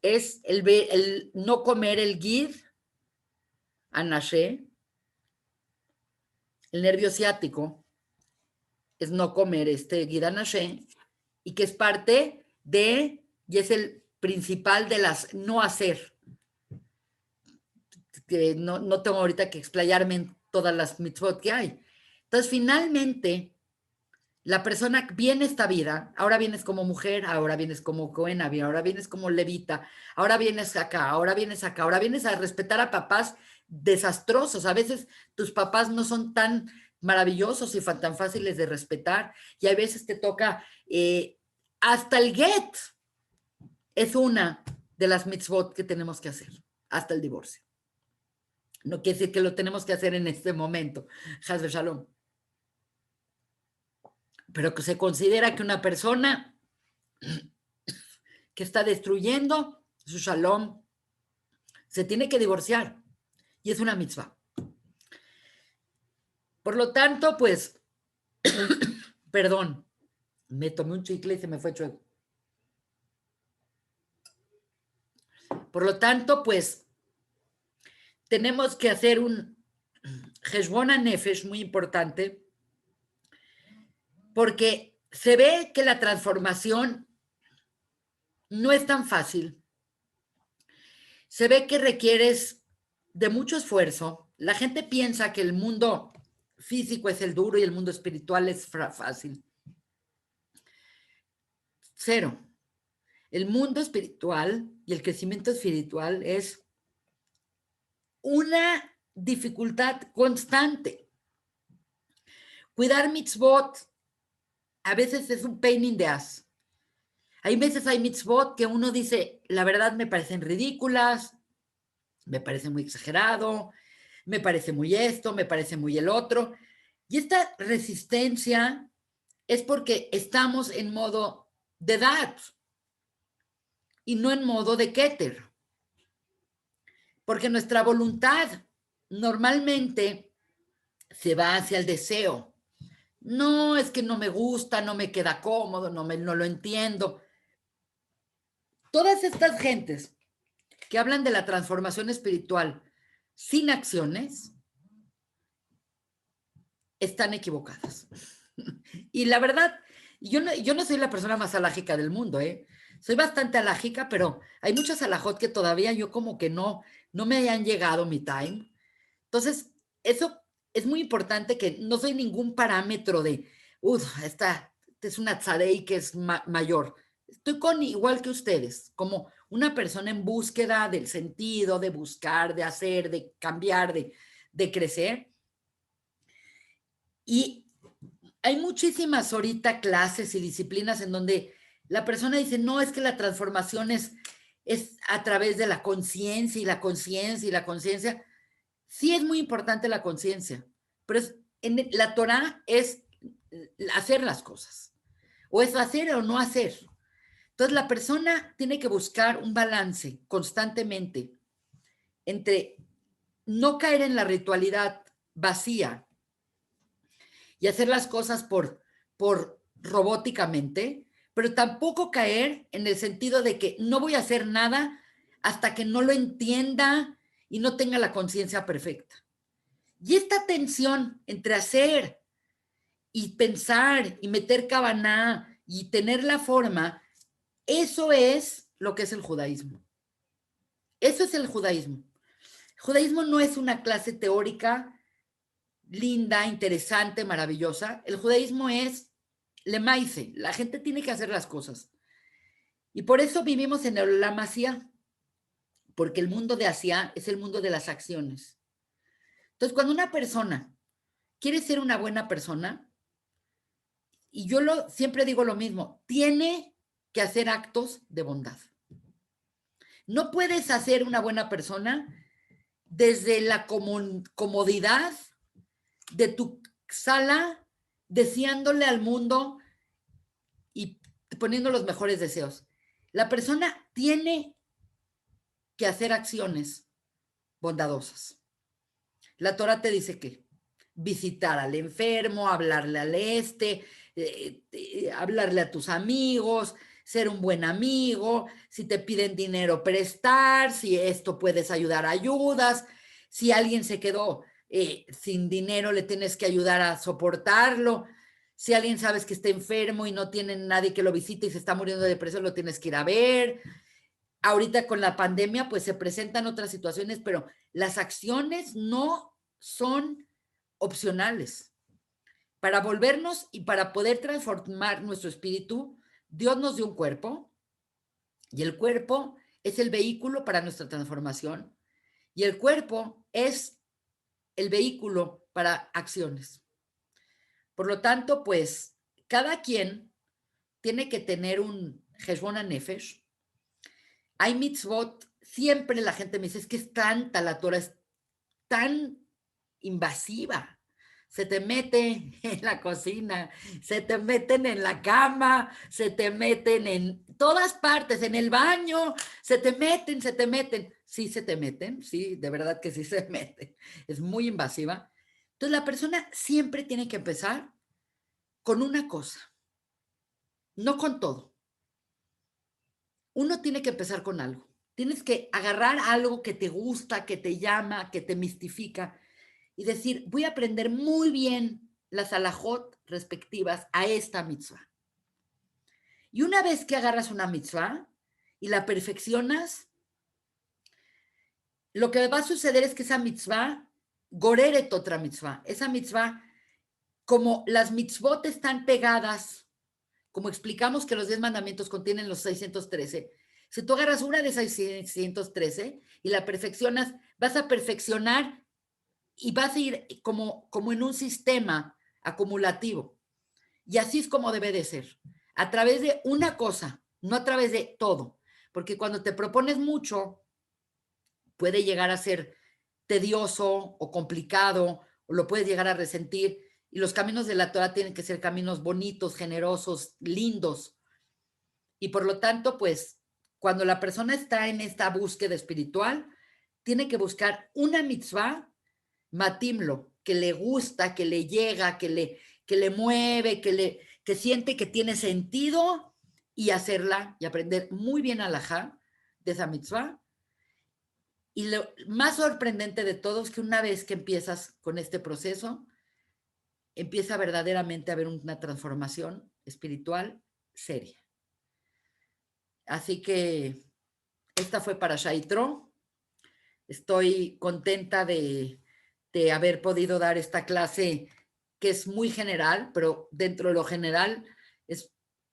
es el no comer el gid anaché, el nervio ciático es no comer este gid anaché, y que es parte de, y es el principal de las no hacer. Que no tengo ahorita que explayarme en todas las mitzvot que hay. Entonces, finalmente, la persona viene esta vida, ahora vienes como mujer, ahora vienes como Cohen, ahora vienes como levita, ahora vienes acá, ahora vienes acá, ahora vienes a respetar a papás desastrosos. A veces tus papás no son tan maravillosos y tan fáciles de respetar, y a veces te toca hasta el get es una de las mitzvot que tenemos que hacer, hasta el divorcio. No quiere decir que lo tenemos que hacer en este momento, Haz de Shalom. Pero que se considera que una persona que está destruyendo su Shalom se tiene que divorciar. Y es una mitzvah. Por lo tanto, pues, perdón, me tomé un chicle y se me fue chueco. Por lo tanto, pues, tenemos que hacer un Heshbon HaNefesh muy importante, porque se ve que la transformación no es tan fácil. Se ve que requieres de mucho esfuerzo. La gente piensa que el mundo físico es el duro y el mundo espiritual es fácil. Cero. El mundo espiritual y el crecimiento espiritual es una dificultad constante. Cuidar mitzvot a veces es un pain in the ass. Hay veces hay mitzvot que uno dice, la verdad me parecen ridículas, me parece muy exagerado, me parece muy esto, me parece muy el otro. Y esta resistencia es porque estamos en modo de Dat y no en modo de Keter. Porque nuestra voluntad normalmente se va hacia el deseo. No, es que no me gusta, no me queda cómodo, no lo entiendo. Todas estas gentes que hablan de la transformación espiritual sin acciones están equivocadas. Y la verdad, yo no soy la persona más alágica del mundo, ¿eh? Soy bastante alágica, pero hay muchas alajot que todavía yo como que no me han llegado mi time. Entonces, eso es muy importante, que no soy ningún parámetro de, esta es una tzadei que es mayor. Estoy igual que ustedes, como una persona en búsqueda del sentido, de buscar, de hacer, de cambiar, de crecer. Y hay muchísimas ahorita clases y disciplinas en donde la persona dice, no, es que la transformación es a través de la conciencia y la conciencia y la conciencia. Sí es muy importante la conciencia, pero en la Torá es hacer las cosas, o es hacer o no hacer. Entonces la persona tiene que buscar un balance constantemente entre no caer en la ritualidad vacía y hacer las cosas por robóticamente, pero tampoco caer en el sentido de que no voy a hacer nada hasta que no lo entienda y no tenga la conciencia perfecta. Y esta tensión entre hacer y pensar y meter cabaná y tener la forma, eso es lo que es el judaísmo. Eso es el judaísmo. El judaísmo no es una clase teórica linda, interesante, maravillosa. El judaísmo es le maice, la gente tiene que hacer las cosas. Y por eso vivimos en el Olam Asiá, porque el mundo de Asia es el mundo de las acciones. Entonces, cuando una persona quiere ser una buena persona, y yo siempre digo lo mismo, tiene que hacer actos de bondad. No puedes hacer una buena persona desde la comodidad de tu sala, deseándole al mundo y poniendo los mejores deseos. La persona tiene que hacer acciones bondadosas. La Torah te dice que visitar al enfermo, hablarle al hablarle a tus amigos, ser un buen amigo, si te piden dinero, prestar, si esto puedes ayudar, ayudas, si alguien se quedó sin dinero, le tienes que ayudar a soportarlo, si alguien sabes que está enfermo y no tiene nadie que lo visite y se está muriendo de depresión, lo tienes que ir a ver. Ahorita con la pandemia, pues se presentan otras situaciones, pero las acciones no son opcionales. Para volvernos y para poder transformar nuestro espíritu, Dios nos dio un cuerpo y el cuerpo es el vehículo para nuestra transformación y el cuerpo es el vehículo para acciones. Por lo tanto, pues cada quien tiene que tener un Heshbon HaNefesh. Hay mitzvot, siempre la gente me dice, es que es tanta la Torah, es tan invasiva. Se te mete en la cocina, se te meten en la cama, se te meten en todas partes, en el baño, se te meten. Sí se te meten, sí, de verdad que sí se meten. Es muy invasiva. Entonces la persona siempre tiene que empezar con una cosa, no con todo. Uno tiene que empezar con algo. Tienes que agarrar algo que te gusta, que te llama, que te mistifica y decir, voy a aprender muy bien las alajot respectivas a esta mitzvah. Y una vez que agarras una mitzvah y la perfeccionas, lo que va a suceder es que esa mitzvah, goreret otra mitzvah, esa mitzvah, como las mitzvot están pegadas, como explicamos que los 10 mandamientos contienen los 613, si tú agarras una de esas 613 y la perfeccionas, vas a perfeccionar y vas a ir como en un sistema acumulativo. Y así es como debe de ser. A través de una cosa, no a través de todo. Porque cuando te propones mucho, puede llegar a ser tedioso o complicado, o lo puedes llegar a resentir. Y los caminos de la Torah tienen que ser caminos bonitos, generosos, lindos. Y por lo tanto, pues, cuando la persona está en esta búsqueda espiritual, tiene que buscar una mitzvah matimlo, que le gusta, que le llega, que le mueve, que siente que tiene sentido y hacerla y aprender muy bien alajá de esa mitzvah. Y lo más sorprendente de todo es que una vez que empiezas con este proceso, empieza verdaderamente a haber una transformación espiritual seria. Así que esta fue para Shaitro. Estoy contenta de haber podido dar esta clase que es muy general, pero dentro de lo general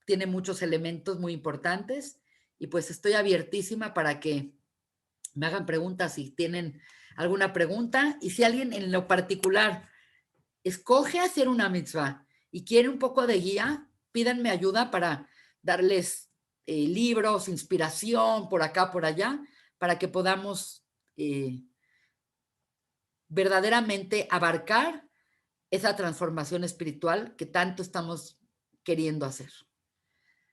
tiene muchos elementos muy importantes y pues estoy abiertísima para que me hagan preguntas si tienen alguna pregunta y si alguien en lo particular escoge hacer una mitzvah y quiere un poco de guía, pídanme ayuda para darles libros, inspiración por acá, por allá, para que podamos verdaderamente abarcar esa transformación espiritual que tanto estamos queriendo hacer.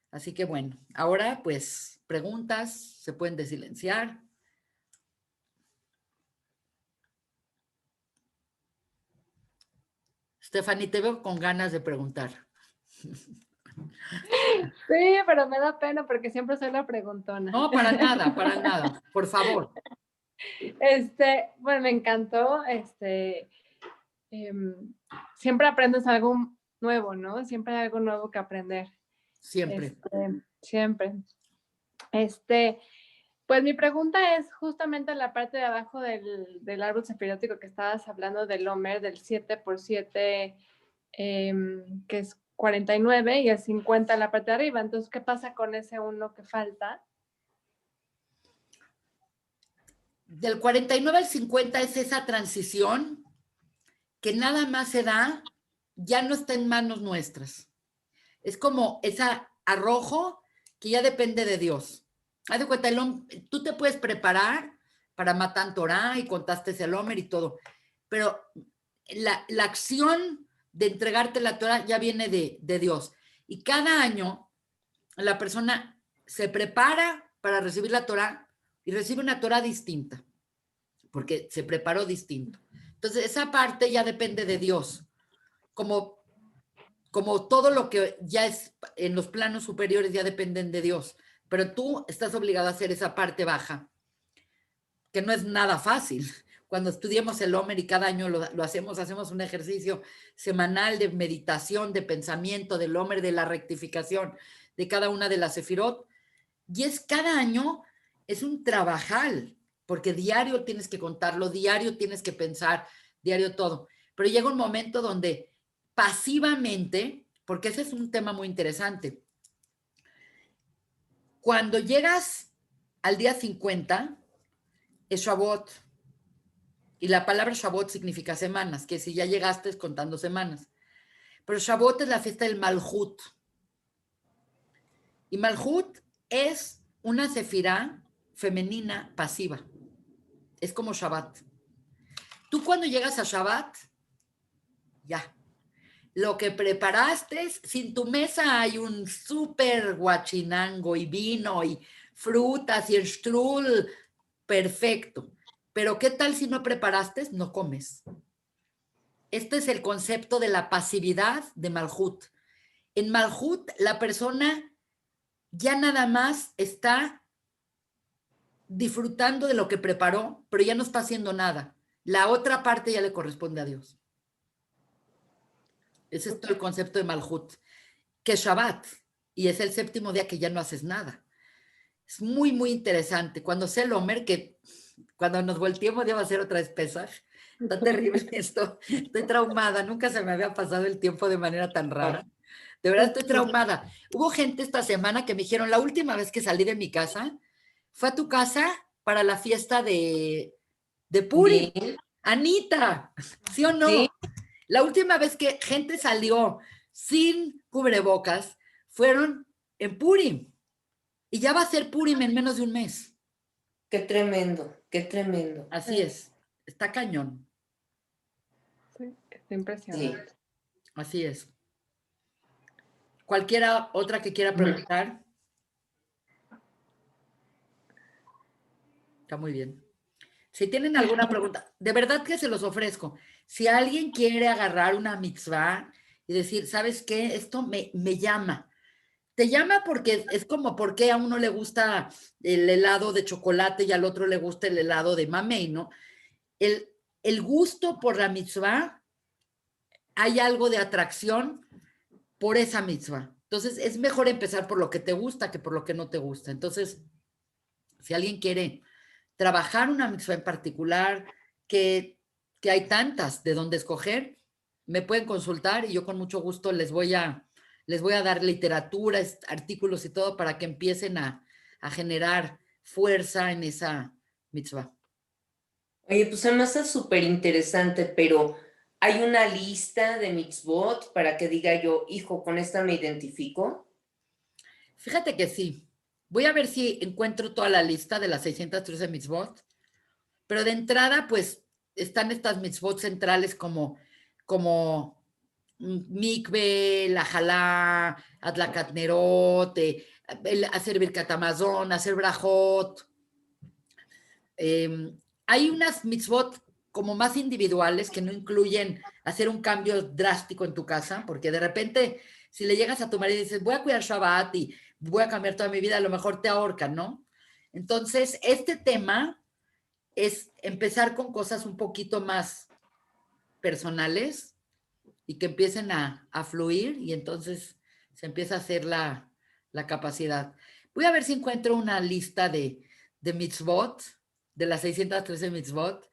Así que bueno, ahora pues preguntas, se pueden desilenciar. Stephanie, te veo con ganas de preguntar. Sí, pero me da pena porque siempre soy la preguntona. No, para nada, por favor. Bueno, me encantó, siempre aprendes algo nuevo, ¿no? Siempre hay algo nuevo que aprender. Siempre. Siempre. Pues mi pregunta es justamente en la parte de abajo del árbol sefirótico que estabas hablando del Omer, del 7x7, que es 49 y el 50 en la parte de arriba. Entonces, ¿qué pasa con ese uno que falta? Del 49 al 50 es esa transición que nada más se da, ya no está en manos nuestras. Es como ese arrojo que ya depende de Dios. Haz de cuenta, tú te puedes preparar para Matan Torah y contaste el Omer y todo, pero la acción de entregarte la Torah ya viene de Dios. Y cada año la persona se prepara para recibir la Torah y recibe una Torah distinta, porque se preparó distinto. Entonces, esa parte ya depende de Dios. Como todo lo que ya es en los planos superiores ya dependen de Dios, pero tú estás obligado a hacer esa parte baja, que no es nada fácil. Cuando estudiamos el Omer y cada año lo hacemos un ejercicio semanal de meditación, de pensamiento del Omer, de la rectificación de cada una de las sefirot, y es cada año, es un trabajal, porque diario tienes que contarlo, diario tienes que pensar, diario todo, pero llega un momento donde pasivamente, porque ese es un tema muy interesante, cuando llegas al día 50, es Shavuot, y la palabra Shavuot significa semanas, que si ya llegaste es contando semanas, pero Shavuot es la fiesta del Malhut, y Malhut es una sefirá femenina pasiva, es como Shabbat. Tú cuando llegas a Shabbat, ya, lo que preparaste, si en tu mesa hay un súper guachinango y vino y frutas y el strudel, perfecto. Pero ¿qué tal si no preparaste? No comes. Este es el concepto de la pasividad de Malhut. En Malhut, la persona ya nada más está disfrutando de lo que preparó, pero ya no está haciendo nada. La otra parte ya le corresponde a Dios. Ese es todo el concepto de Malhut, que es Shabbat, y es el séptimo día que ya no haces nada. Es muy, muy interesante. Cuando sé el Omer, que cuando nos volteemos ya va a ser otra vez Pesaj. Está terrible esto. Estoy traumada. Nunca se me había pasado el tiempo de manera tan rara. De verdad estoy traumada. Hubo gente esta semana que me dijeron, la última vez que salí de mi casa, fue a tu casa para la fiesta de Puri. Bien. Anita, ¿sí o no? Sí. La última vez que gente salió sin cubrebocas fueron en Purim. Y ya va a ser Purim en menos de un mes. Qué tremendo, qué tremendo. Así es. Está cañón. Sí, está impresionante. Sí. Así es. ¿Cualquiera otra que quiera preguntar? Está muy bien. Si tienen alguna pregunta, de verdad que se los ofrezco. Si alguien quiere agarrar una mitzvah y decir, ¿sabes qué? Esto me llama. Te llama porque es como porque a uno le gusta el helado de chocolate y al otro le gusta el helado de mamey, ¿no? El gusto por la mitzvah, hay algo de atracción por esa mitzvah. Entonces, es mejor empezar por lo que te gusta que por lo que no te gusta. Entonces, si alguien quiere trabajar una mitzvah en particular, que hay tantas de donde escoger, me pueden consultar y yo con mucho gusto les voy a dar literatura, artículos y todo para que empiecen a generar fuerza en esa mitzvah. Oye, pues además es súper interesante, pero ¿hay una lista de mitzvot para que diga yo, hijo, con esta me identifico? Fíjate que sí. Voy a ver si encuentro toda la lista de las 613 mitzvot, pero de entrada, pues, están estas mitzvot centrales como mikve, la jalá, adlakat nerot, hacer birkat hamazon, hacer brajot. Hay unas mitzvot como más individuales que no incluyen hacer un cambio drástico en tu casa, porque de repente, si le llegas a tu marido y dices, voy a cuidar Shabbat y voy a cambiar toda mi vida, a lo mejor te ahorcan, ¿no? Entonces, este tema es empezar con cosas un poquito más personales y que empiecen a fluir y entonces se empieza a hacer la capacidad. Voy a ver si encuentro una lista de mitzvot, de las 613 mitzvot,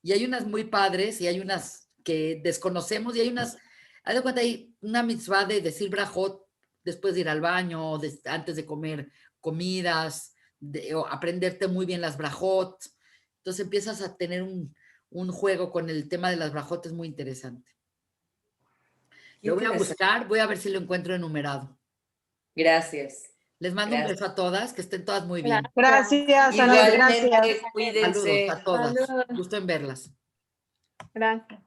y hay unas muy padres y hay unas que desconocemos y hay unas Haz de cuenta, hay una mitzvah de decir brajot después de ir al baño, antes de comer comidas, o aprenderte muy bien las brajot. Entonces empiezas a tener un juego con el tema de las brajot, es muy interesante. Lo voy a buscar, voy a ver si lo encuentro enumerado. Gracias. Les mando un beso a todas, que estén todas muy bien. Gracias, Ana, Igualmente, gracias. cuídense. Saludos a todas. Saludos. Gusto en verlas. Gracias.